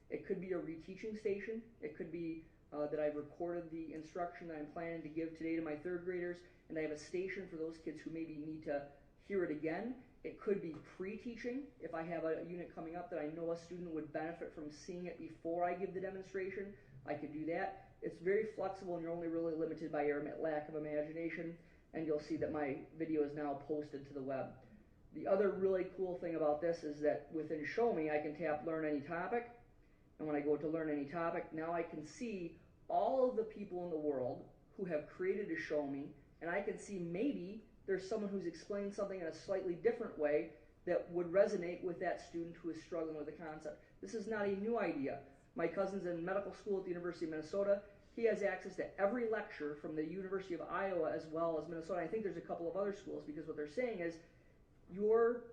it could be a reteaching station, it could be that I've recorded the instruction that I'm planning to give today to my third graders, and I have a station for those kids who maybe need to hear it again. It could be pre-teaching. If I have a unit coming up that I know a student would benefit from seeing it before I give the demonstration, I could do that. It's very flexible, and you're only really limited by your lack of imagination, and you'll see that my video is now posted to the web. The other really cool thing about this is that within Show Me, I can tap Learn Any Topic, and when I go to Learn Any Topic, now I can see all of the people in the world who have created a Show Me, and I can see maybe there's someone who's explained something in a slightly different way that would resonate with that student who is struggling with the concept. This is not a new idea. My cousin's in medical school at the University of Minnesota. He has access to every lecture from the University of Iowa as well as Minnesota. I think there's a couple of other schools, because what they're saying is your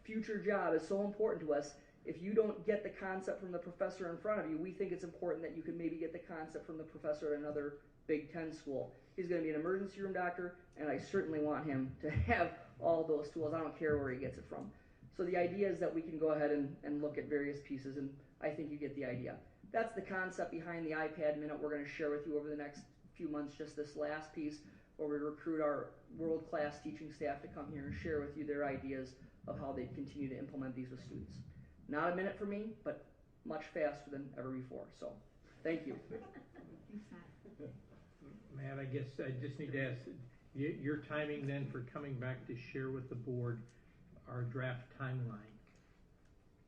future job is so important to us. If you don't get the concept from the professor in front of you, we think it's important that you can maybe get the concept from the professor at another Big Ten school. He's going to be an emergency room doctor, and I certainly want him to have all those tools. I don't care where he gets it from. So the idea is that we can go ahead and look at various pieces, and I think you get the idea. That's the concept behind the iPad Minute we're going to share with you over the next few months, just this last piece, where we recruit our world-class teaching staff to come here and share with you their ideas of how they continue to implement these with students. Not a minute for me, but much faster than ever before. So, thank you. Thanks, Matt. Matt, I guess I just need to ask, your timing then for coming back to share with the board our draft timeline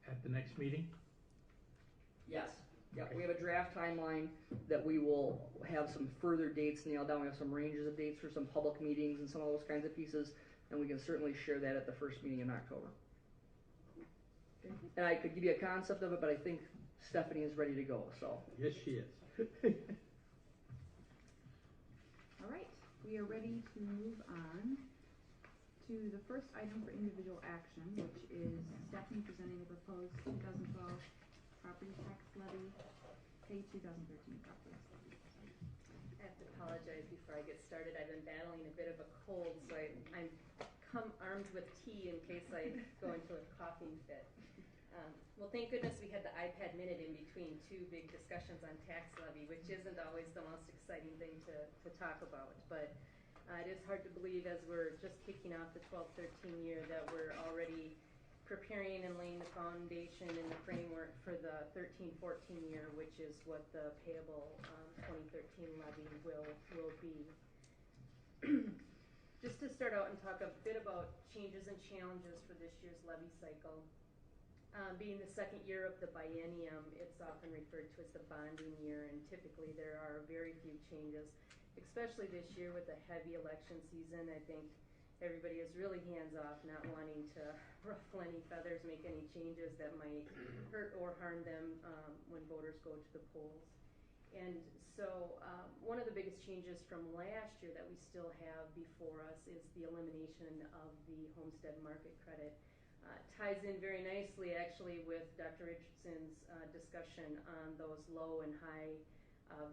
at the next meeting? Yes. Yeah, Okay. we have a draft timeline that we will have some further dates nailed down. We have some ranges of dates for some public meetings and some of those kinds of pieces, and we can certainly share that at the first meeting in October. And I could give you a concept of it, but I think Stephanie is ready to go. So Yes, she is. All right, we are ready to move on to the first item for individual action, which is Stephanie presenting a proposed 2012 property tax levy, pay 2013 property tax levy. I have to apologize before I get started. I've been battling a bit of a cold, so I'm come armed with tea in case I go into a coughing fit. Well, thank goodness we had the iPad Minute in between two big discussions on tax levy, which isn't always the most exciting thing to talk about. But it is hard to believe, as we're just kicking off the 12-13 year, that we're already preparing and laying the foundation and the framework for the 13-14 year, which is what the payable 2013 levy will be. Just to start out and talk a bit about changes and challenges for this year's levy cycle. Being the second year of the biennium, it's often referred to as the bonding year, and typically there are very few changes, especially this year with the heavy election season. I think everybody is really hands off, not wanting to ruffle any feathers, make any changes that might hurt or harm them when voters go to the polls. And so one of the biggest changes from last year that we still have before us is the elimination of the homestead market credit. Ties in very nicely actually with Dr. Richardson's discussion on those low and high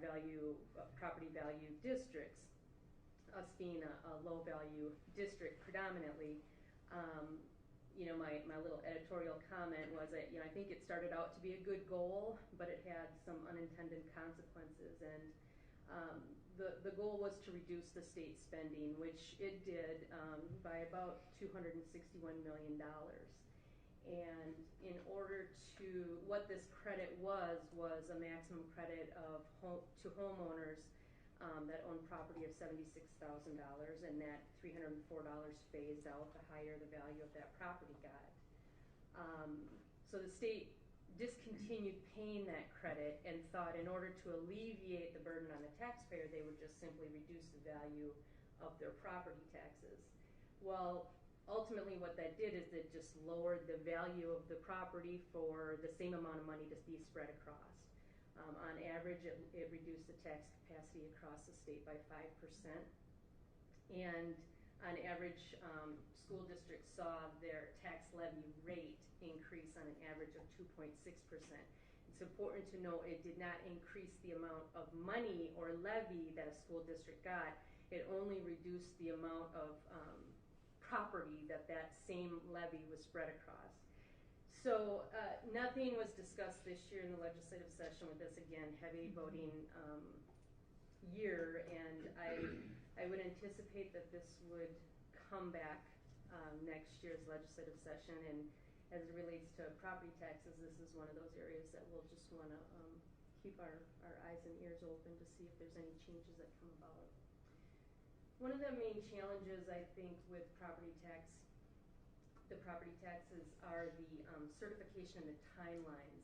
value property value districts. Us being a low value district predominantly, you know, my little editorial comment was that, you know, I think it started out to be a good goal, but it had some unintended consequences, and the goal was to reduce the state spending, which it did by about $261 million. And in order to, what this credit was a maximum credit of to homeowners that own property of $76,000, and that $304 phased out the higher the value of that property got. So the state discontinued paying that credit and thought in order to alleviate the burden on the taxpayer, they would just simply reduce the value of their property taxes. Well, ultimately what that did is it just lowered the value of the property for the same amount of money to be spread across. On average, it reduced the tax capacity across the state by 5%. And on average, school districts saw their tax levy rate increase on an average of 2.6%. It's important to note it did not increase the amount of money or levy that a school district got. It only reduced the amount of property that same levy was spread across. So nothing was discussed this year in the legislative session with this, again, heavy voting year, and I would anticipate that this would come back next year's legislative session, and as it relates to property taxes, this is one of those areas that we'll just want to keep our eyes and ears open to see if there's any changes that come about. One of the main challenges, I think, with the property taxes are the certification and the timelines.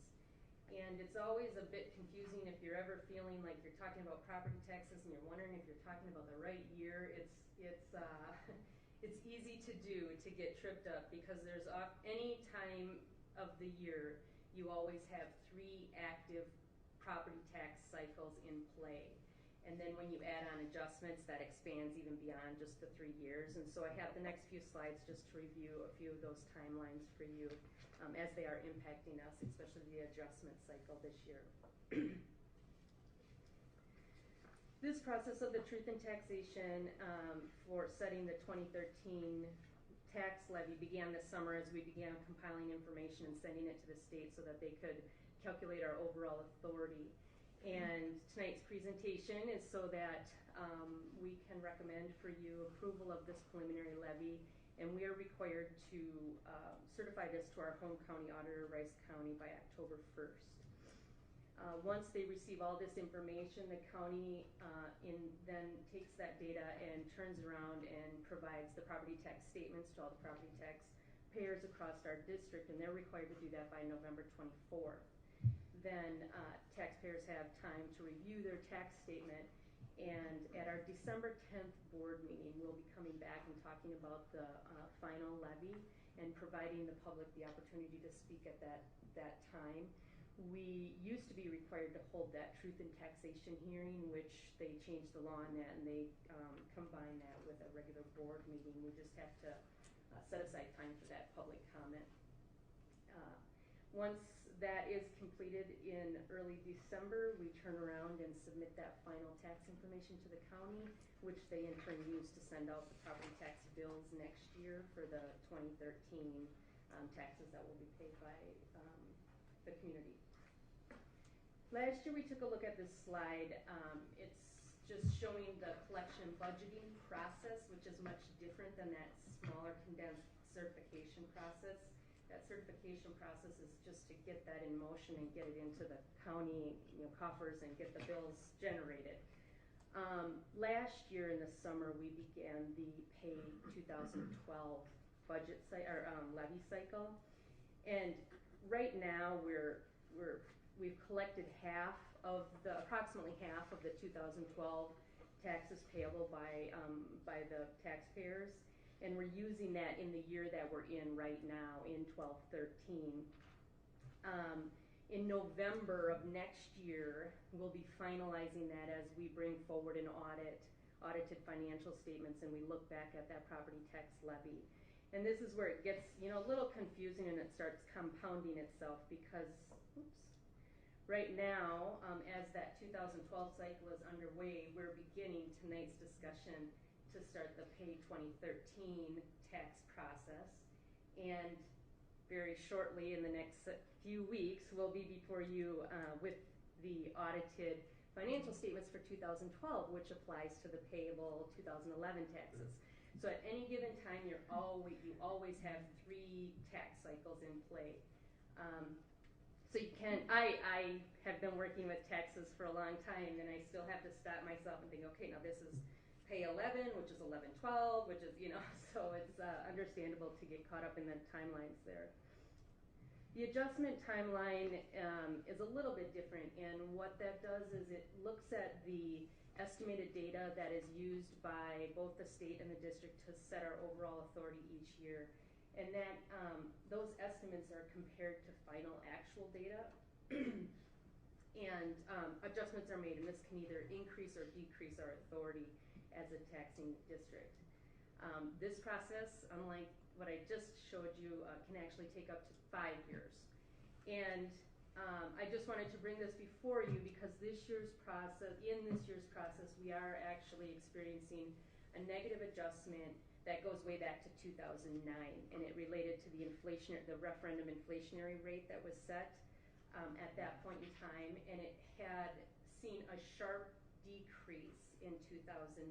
And it's always a bit confusing if you're ever feeling like you're talking about property taxes and you're wondering if you're talking about the right year. It's easy to do to get tripped up because there's any time of the year you always have 3 active property tax cycles in play. And then when you add on adjustments, that expands even beyond just the 3 years. And so I have the next few slides just to review a few of those timelines for you as they are impacting us, especially the adjustment cycle this year. This process of the truth in taxation for setting the 2013 tax levy began this summer as we began compiling information and sending it to the state so that they could calculate our overall authority. And tonight's presentation is so that we can recommend for you approval of this preliminary levy, and we are required to certify this to our home county auditor, Rice County, by October 1st. Once they receive all this information, the county then takes that data and turns around and provides the property tax statements to all the property tax payers across our district, and they're required to do that by November 24th. Then taxpayers have time to review their tax statement, and at our December 10th board meeting, we'll be coming back and talking about the final levy and providing the public the opportunity to speak at that time. We used to be required to hold that truth in taxation hearing, which they changed the law on that, and they combined that with a regular board meeting. We just have to set aside time for that public comment. Once that is completed in early December, we turn around and submit that final tax information to the county, which they in turn use to send out the property tax bills next year for the 2013 taxes that will be paid by the community. Last year we took a look at this slide. It's just showing the collection budgeting process, which is much different than that smaller condensed certification process. That certification process is just to get that in motion and get it into the county coffers and get the bills generated. Last year in the summer we began the Pay 2012 budget levy cycle, and right now we've collected approximately half of the 2012 taxes payable by the taxpayers. And we're using that in the year that we're in right now, in 12-13. In November of next year, we'll be finalizing that as we bring forward an audited financial statements, and we look back at that property tax levy. And this is where it gets a little confusing and it starts compounding itself because, right now, as that 2012 cycle is underway, we're beginning tonight's discussion to start the Pay 2013 tax process, and very shortly in the next few weeks we'll be before you with the audited financial statements for 2012, which applies to the payable 2011 taxes. So at any given time you always have 3 tax cycles in play. So you can, I have been working with taxes for a long time, and I still have to stop myself and think, okay, now this is Pay 11, which is 11-12, which is, so it's understandable to get caught up in the timelines there. The adjustment timeline is a little bit different, and what that does is it looks at the estimated data that is used by both the state and the district to set our overall authority each year. And that those estimates are compared to final actual data. And adjustments are made, and this can either increase or decrease our authority as a taxing district. This process, unlike what I just showed you, can actually take up to 5 years. And I just wanted to bring this before you because in this year's process, we are actually experiencing a negative adjustment that goes way back to 2009, and it related to the referendum inflationary rate that was set at that point in time, and it had seen a sharp decrease in 2009.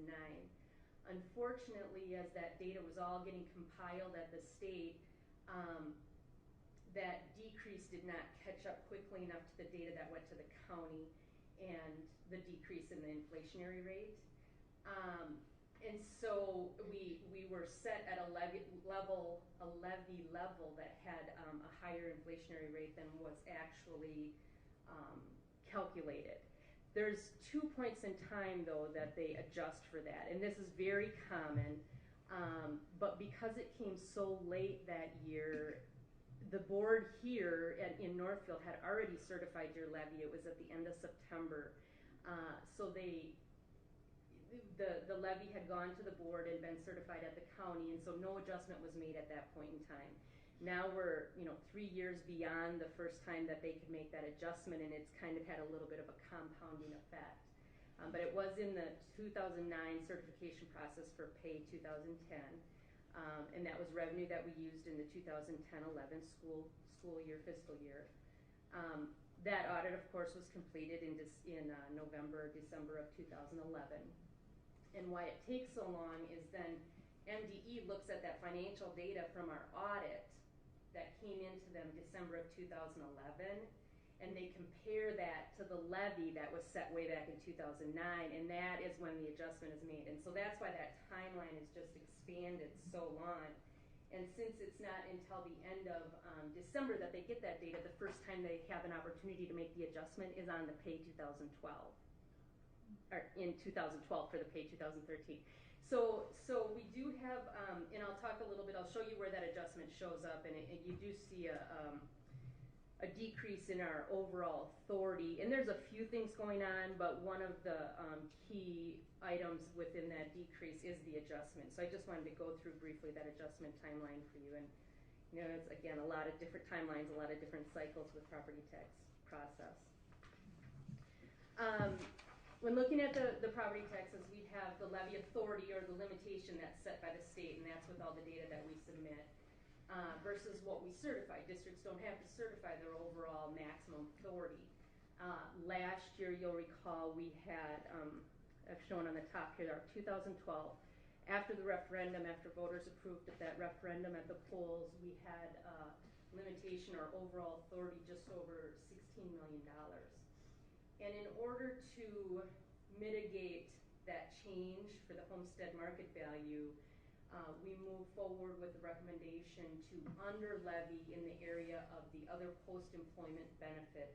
Unfortunately, as that data was all getting compiled at the state, that decrease did not catch up quickly enough to the data that went to the county and the decrease in the inflationary rate. And so we were set at a levy level that had a higher inflationary rate than was actually calculated. There's 2 points in time, though, that they adjust for that, and this is very common, but because it came so late that year, the board here in Northfield had already certified your levy. It was at the end of September, so the levy had gone to the board and been certified at the county, and so no adjustment was made at that point in time. Now we're 3 years beyond the first time that they could make that adjustment, and it's kind of had a little bit of a compounding effect. But it was in the 2009 certification process for pay 2010, and that was revenue that we used in the 2010-11 fiscal year. That audit, of course, was completed in December of 2011. And why it takes so long is then MDE looks at that financial data from our audit that came into them December of 2011, and they compare that to the levy that was set way back in 2009, and that is when the adjustment is made. And so that's why that timeline is just expanded so long. And since it's not until the end of December that they get that data, the first time they have an opportunity to make the adjustment is on the pay 2012, or in 2012 for the pay 2013. So we do have, and I'll talk a little bit, I'll show you where that adjustment shows up, and you do see a decrease in our overall authority. And there's a few things going on, but one of the key items within that decrease is the adjustment. So I just wanted to go through briefly that adjustment timeline for you. And it's, again, a lot of different timelines, a lot of different cycles with property tax process. When looking at the property taxes, we have the levy authority, or the limitation that's set by the state, and that's with all the data that we submit, versus what we certify. Districts don't have to certify their overall maximum authority. Last year, you'll recall, we had, I've shown on the top here, our 2012. After the referendum, after voters approved that referendum at the polls, we had a limitation or overall authority just over $16 million. And in order to mitigate that change for the homestead market value, we move forward with the recommendation to under levy in the area of the other post-employment benefit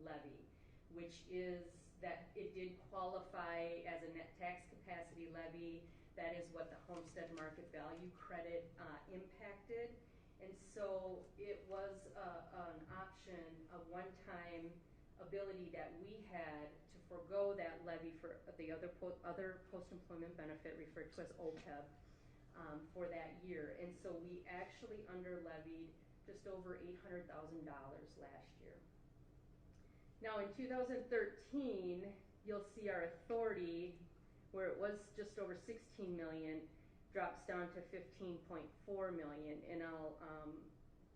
levy, which is that it did qualify as a net tax capacity levy. That is what the homestead market value credit impacted. And so it was an option, a one-time ability that we had to forego that levy for the other post-employment benefit, referred to as OPEB, for that year. And so we actually under-levied just over $800,000 last year. Now in 2013, you'll see our authority, where it was just over $16 million, drops down to $15.4 million. And I'll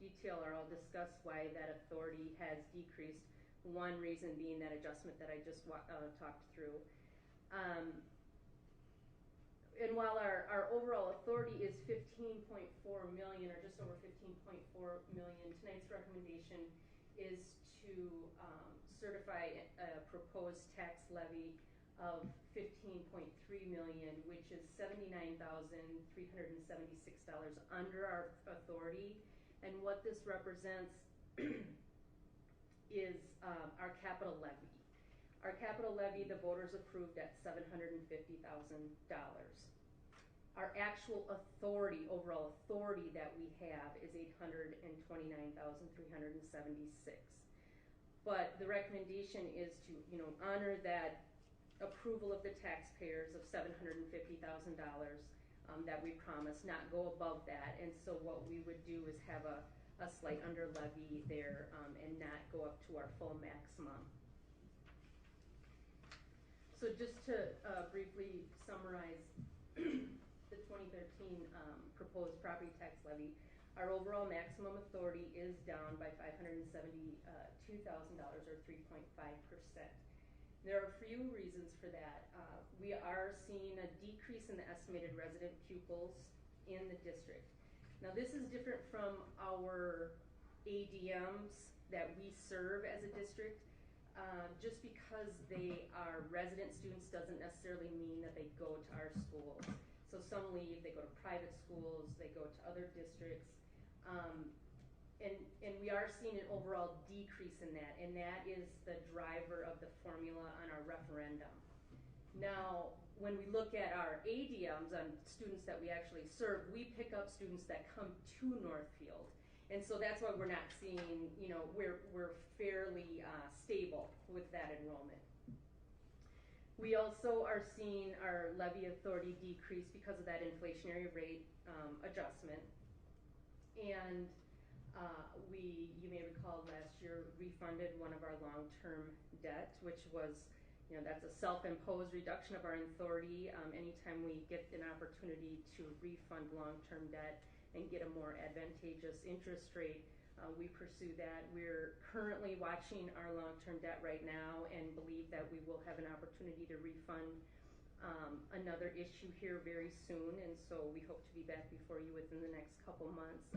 detail, or I'll discuss why that authority has decreased. One reason being that adjustment that I just talked through. And while our overall authority is $15.4 million, or just over $15.4 million, tonight's recommendation is to certify a proposed tax levy of $15.3 million, which is $79,376 under our authority. And what this represents is our capital levy. Our capital levy, the voters approved at $750,000. Our actual authority, overall authority that we have is $829,376. But the recommendation is to, honor that approval of the taxpayers of $750,000 that we promised, not go above that. And so what we would do is have a slight under levy there and not go up to our full maximum. So just to briefly summarize the 2013 proposed property tax levy, our overall maximum authority is down by $572,000 or 3.5%. There are a few reasons for that. We are seeing a decrease in the estimated resident pupils in the district. Now this is different from our ADMs that we serve as a district. Just because they are resident students doesn't necessarily mean that they go to our schools. So some leave, they go to private schools, they go to other districts. And we are seeing an overall decrease in that, and that is the driver of the formula on our referendum. Now, when we look at our ADMs on students that we actually serve, we pick up students that come to Northfield. And so that's why we're not seeing, we're fairly stable with that enrollment. We also are seeing our levy authority decrease because of that inflationary rate adjustment. And you may recall last year refunded one of our long-term debt, which was, that's a self-imposed reduction of our authority. Anytime we get an opportunity to refund long-term debt and get a more advantageous interest rate, we pursue that. We're currently watching our long-term debt right now and believe that we will have an opportunity to refund another issue here very soon, and so we hope to be back before you within the next couple months,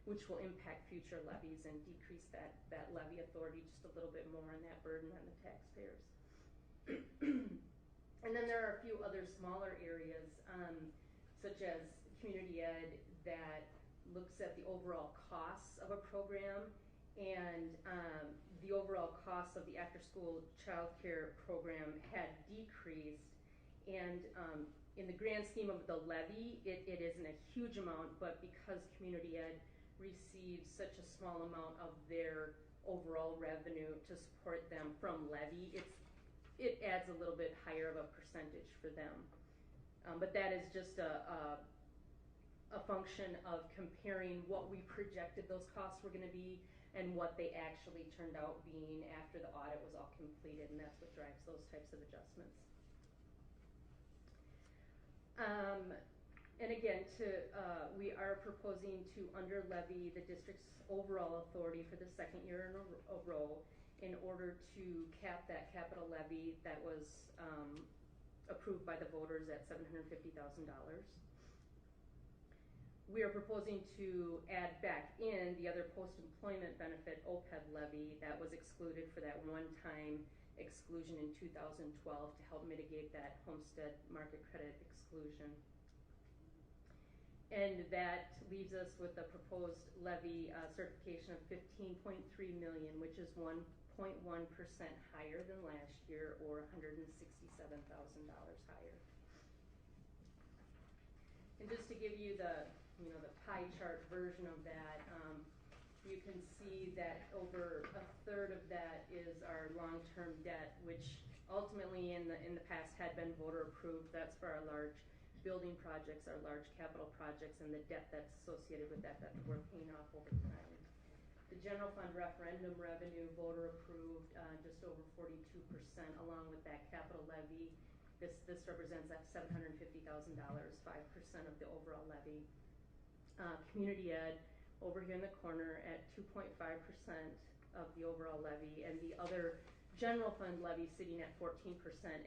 which will impact future levies and decrease that levy authority just a little bit more and that burden on the taxpayers. And then there are a few other smaller areas, such as community ed, that looks at the overall costs of a program, and the overall cost of the after-school childcare program had decreased. And in the grand scheme of the levy, it isn't a huge amount, but because community ed receives such a small amount of their overall revenue to support them from levy, it adds a little bit higher of a percentage for them. But that is just a function of comparing what we projected those costs were going to be and what they actually turned out being after the audit was all completed, and that's what drives those types of adjustments. And again, we are proposing to under levy the district's overall authority for the second year in a row in order to cap that capital levy that was approved by the voters at $750,000. We are proposing to add back in the other post-employment benefit OPEB levy that was excluded for that one-time exclusion in 2012 to help mitigate that homestead market credit exclusion. And that leaves us with a proposed levy certification of $15.3 million, which is 1.1% higher than last year, or $167,000 higher. And just to give you the pie chart version of that, you can see that over a third of that is our long-term debt, which ultimately in the past had been voter approved. That's for our large building projects, our large capital projects, and the debt that's associated with that we're paying off over time. The general fund referendum revenue, voter approved, just over 42%, along with that capital levy. This represents that $750,000, 5% of the overall levy. Community ed, over here in the corner at 2.5% of the overall levy, and the other general fund levy sitting at 14%.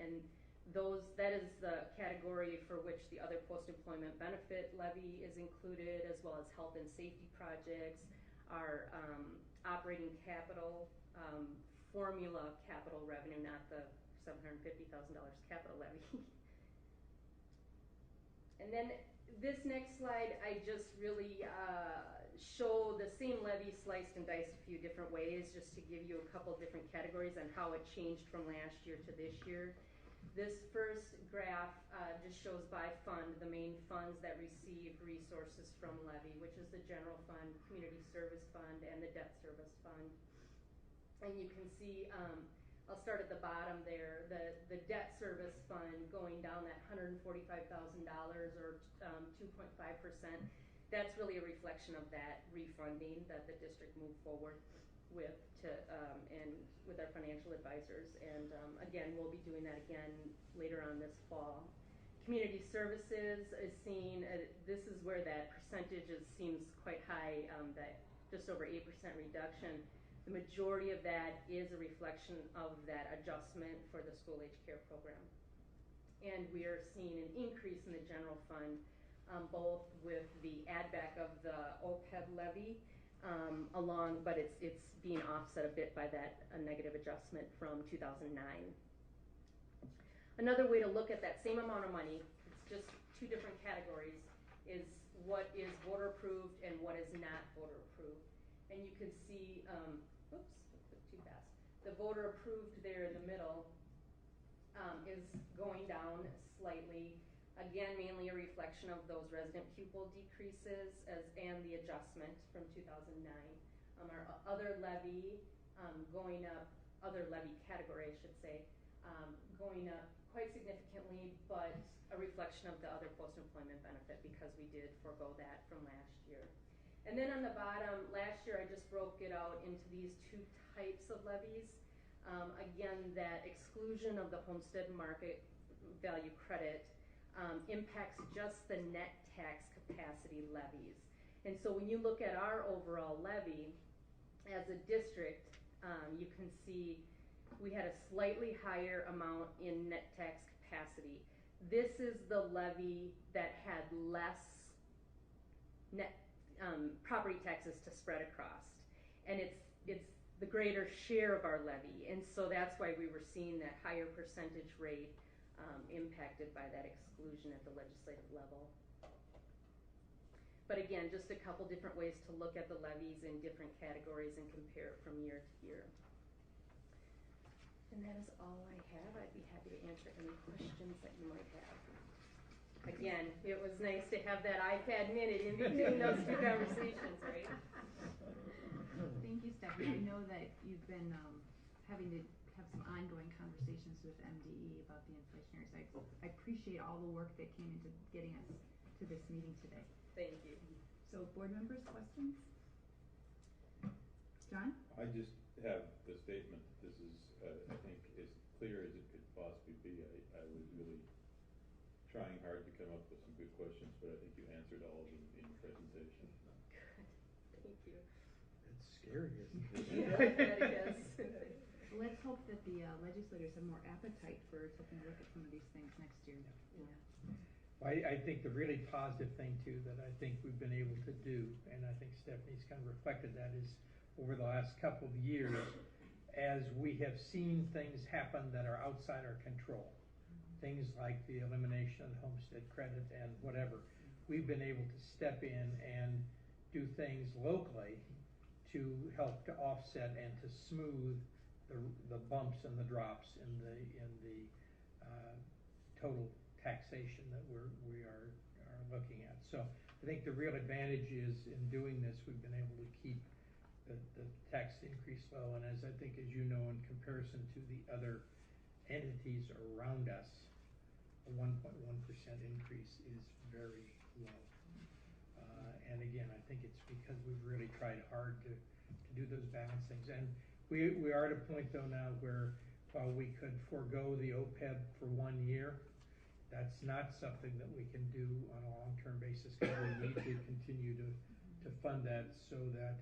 And that is the category for which the other post-employment benefit levy is included, as well as health and safety projects, our operating capital, formula capital revenue, not the $750,000 capital levy. And then this next slide, I just really show the same levy sliced and diced a few different ways, just to give you a couple different categories on how it changed from last year to this year. This first graph just shows by fund the main funds that receive resources from levy, which is the general fund, community service fund, and the debt service fund. And you can see, I'll start at the bottom there, the debt service fund going down that $145,000 or 2.5%. That's really a reflection of that refunding that the district moved forward with and with our financial advisors. And again, we'll be doing that again later on this fall. Community services is seen, this is where that percentage seems quite high, that just over 8% reduction. The majority of that is a reflection of that adjustment for the school age care program. And we are seeing an increase in the general fund, both with the add back of the OPEB levy, but it's being offset a bit by that negative adjustment from 2009. Another way to look at that same amount of money, it's just two different categories, is what is voter approved and what is not voter approved. And you can see, oops, I clicked too fast. The voter approved there in the middle is going down slightly. Again, mainly a reflection of those resident pupil decreases and the adjustment from 2009. Our other levy going up, other levy category I should say, going up quite significantly, but a reflection of the other post-employment benefit because we did forego that from last year. And then on the bottom, last year I just broke it out into these two types of levies. Again, that exclusion of the homestead market value credit impacts just the net tax capacity levies. And so when you look at our overall levy as a district, you can see we had a slightly higher amount in net tax capacity. This is the levy that had less net property taxes to spread across, and it's the greater share of our levy, and so that's why we were seeing that higher percentage rate impacted by that exclusion at the legislative level. But again, just a couple different ways to look at the levies in different categories and compare it from year to year. And that is all I have. I'd be happy to answer any questions that you might have. Again, it was nice to have that iPad minute in between those two conversations, right? Thank you, Stephanie. I know that you've been having to have some ongoing conversations with MDE about the inflationary side. I appreciate all the work that came into getting us to this meeting today. Thank you. So, board members, questions? John? I just have the statement that this is, I think, as clear as it could possibly be. I was really trying hard to come up with some good questions, but I think you answered all of them in your presentation. Good. Thank you. It's scary, isn't it? Yes. Well, let's hope that the legislators have more appetite for taking a look at some of these things next year. Yeah. I think the really positive thing too that I think we've been able to do, and I think Stephanie's kind of reflected that, is over the last couple of years, as we have seen things happen that are outside our control, things like the elimination of the homestead credit and whatever, we've been able to step in and do things locally to help to offset and to smooth the bumps and the drops in the total taxation that we are looking at. So I think the real advantage is in doing this, we've been able to keep the tax increase low, and as I think, as you know, in comparison to the other entities around us, a 1.1% increase is very low. And again, I think it's because we've really tried hard to do those balancings. And we are at a point though now where while we could forego the OPEB for 1 year, that's not something that we can do on a long-term basis, because we need to continue to fund that so that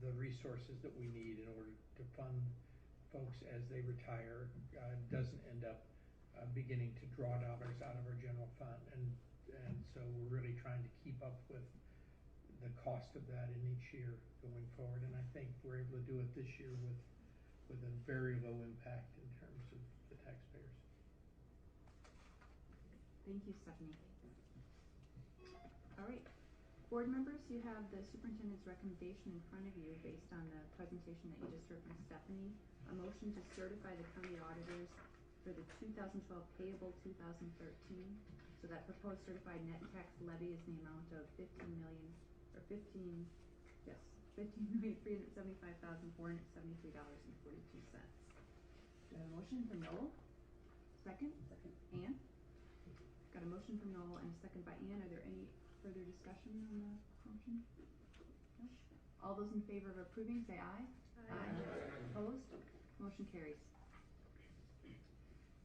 the resources that we need in order to fund folks as they retire doesn't end up beginning to draw dollars out of our general fund. And so we're really trying to keep up with the cost of that in each year going forward. And I think we're able to do it this year with a very low impact in terms of the taxpayers. Thank you, Stephanie. All right, Board members, you have the superintendent's recommendation in front of you based on the presentation that you just heard from Stephanie. A motion to certify the county auditors for the 2012 payable 2013. So that proposed certified net tax levy is the amount of $15,375,473.42. Do I have a motion from Noel? Second? Second. Ann? Got a motion from Noel and a second by Ann. Are there any further discussion on the motion? No? All those in favor of approving, say aye. Opposed? Motion carries.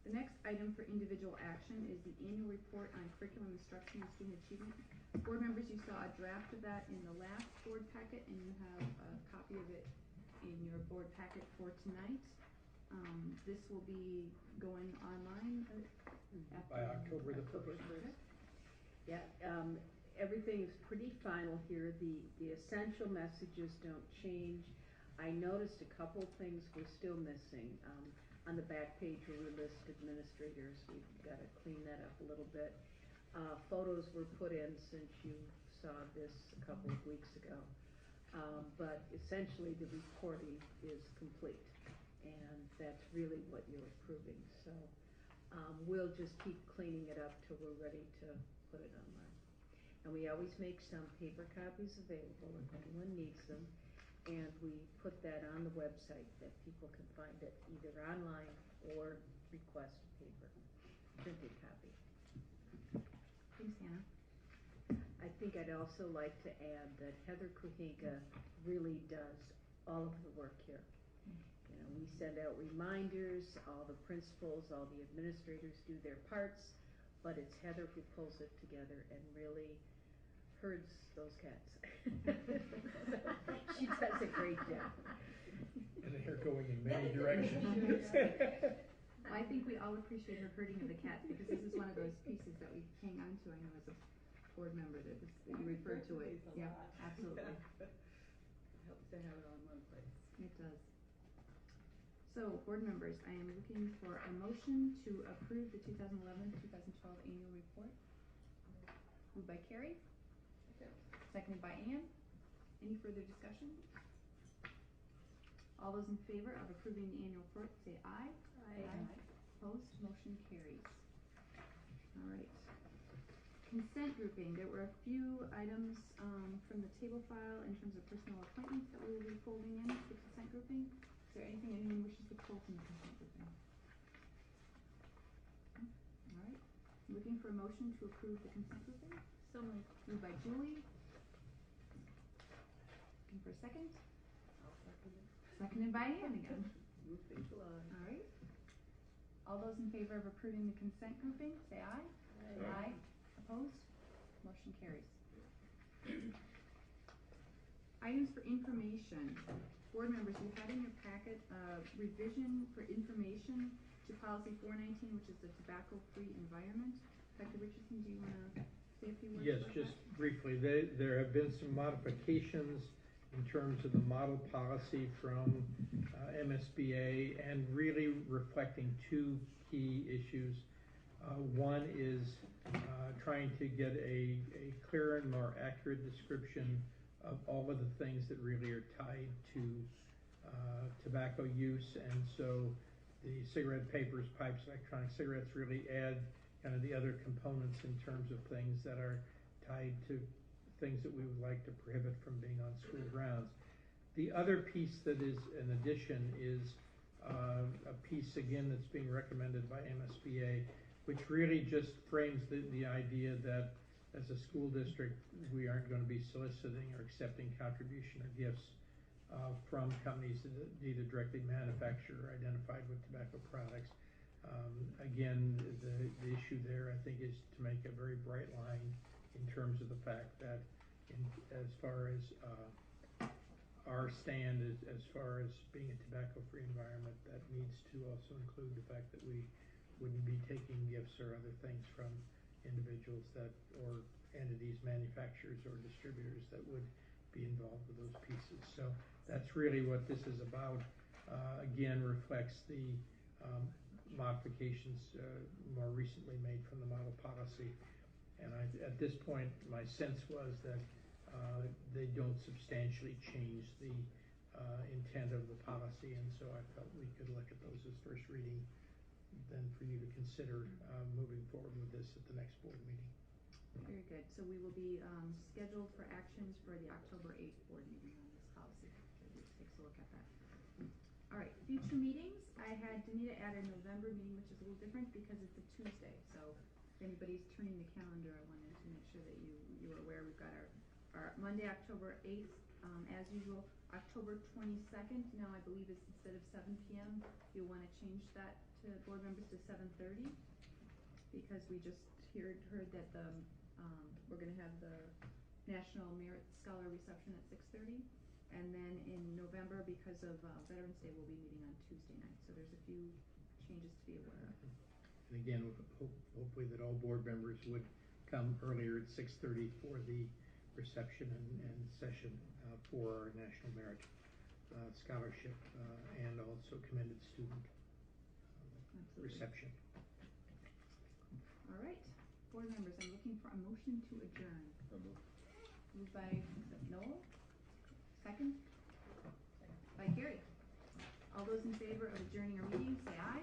The next item for individual action is the annual report on curriculum instruction and student achievement. Board members, you saw a draft of that in the last board packet, and you have a copy of it in your board packet for tonight. This will be going online By October the 1st. Yeah, everything is pretty final here. The essential messages don't change. I noticed a couple things we're still missing. On the back page where we list administrators, we've got to clean that up a little bit. Photos were put in since you saw this a couple of weeks ago. But essentially the reporting is complete, and that's really what you're approving. So we'll just keep cleaning it up till we're ready to put it online. And we always make some paper copies available if anyone needs them. And we put that on the website that people can find it either online or request a paper printed copy. Thanks, Hannah. I think I'd also like to add that Heather Kuhinka really does all of the work here. You know, we send out reminders, all the principals, all the administrators do their parts, but it's Heather who pulls it together and really herds those cats. She does a great job. And they're going in many directions. Well, I think we all appreciate her herding of the cats, because this is one of those pieces that we hang on to. I know as a board member that you refer to it. Yeah, absolutely. It helps to have it all in one place. It does. So, board members, I am looking for a motion to approve the 2011-2012 annual report. Moved by Carrie. Seconded by Ann. Any further discussion? All those in favor of approving the annual report, say aye. Opposed? Motion carries. All right. Consent grouping. There were a few items from the table file in terms of personal appointments that we will be folding in to the consent grouping. Is there anything anyone wishes to pull from the consent grouping? All right. Looking for a motion to approve the consent grouping. So moved. Moved by Julie. Looking for a second. I'll second it. Seconded by Ann again. Move things along. All right. All those in favor of approving the consent grouping, say aye. Aye. Opposed? Motion carries. Items for information. Board members, you had in your packet a revision for information to policy 419, which is the tobacco-free environment. Dr. Richardson, do you want to say a few words Yes, about just that? briefly. There have been some modifications in terms of the model policy from MSBA, and really reflecting two key issues. One is trying to get a clearer and more accurate description of all of the things that really are tied to tobacco use, and so the cigarette papers, pipes, electronic cigarettes really add kind of the other components in terms of things that are tied to things that we would like to prohibit from being on school grounds. The other piece that is an addition is a piece again that's being recommended by MSBA, which really just frames the idea that as a school district we aren't going to be soliciting or accepting contribution or gifts from companies that either directly manufacture or identified with tobacco products. Again, the issue there I think is to make a very bright line in terms of the fact that as far as our stand as far as being a tobacco-free environment, that needs to also include the fact that we wouldn't be taking gifts or other things from individuals that or entities, manufacturers or distributors that would be involved with those pieces. So that's really what this is about. Again, reflects the modifications more recently made from the model policy. And at this point, my sense was that they don't substantially change the intent of the policy, and so I felt we could look at those as first reading, then for you to consider moving forward with this at the next board meeting. Very good. So we will be scheduled for actions for the October 8th board meeting on this policy. Maybe takes a look at that. All right, future meetings. I had Danita add a November meeting, which is a little different because it's a Tuesday. So if anybody's turning the calendar, I wanted to make sure that you are aware. We've got our Monday, October 8th, as usual. October 22nd, now I believe it's instead of 7 p.m., you'll want to change that to board members to 7:30 because we just heard that we're going to have the National Merit Scholar Reception at 6:30. And then in November, because of Veterans Day, we'll be meeting on Tuesday night. So there's a few changes to be aware of. And again, hopefully that all board members would come earlier at 6:30 for the reception and session for our National Merit Scholarship and also Commended Student reception. All right, board members, I'm looking for a motion to adjourn. Moved by Noel. Second? By Carrie. All those in favor of adjourning our meeting, say aye.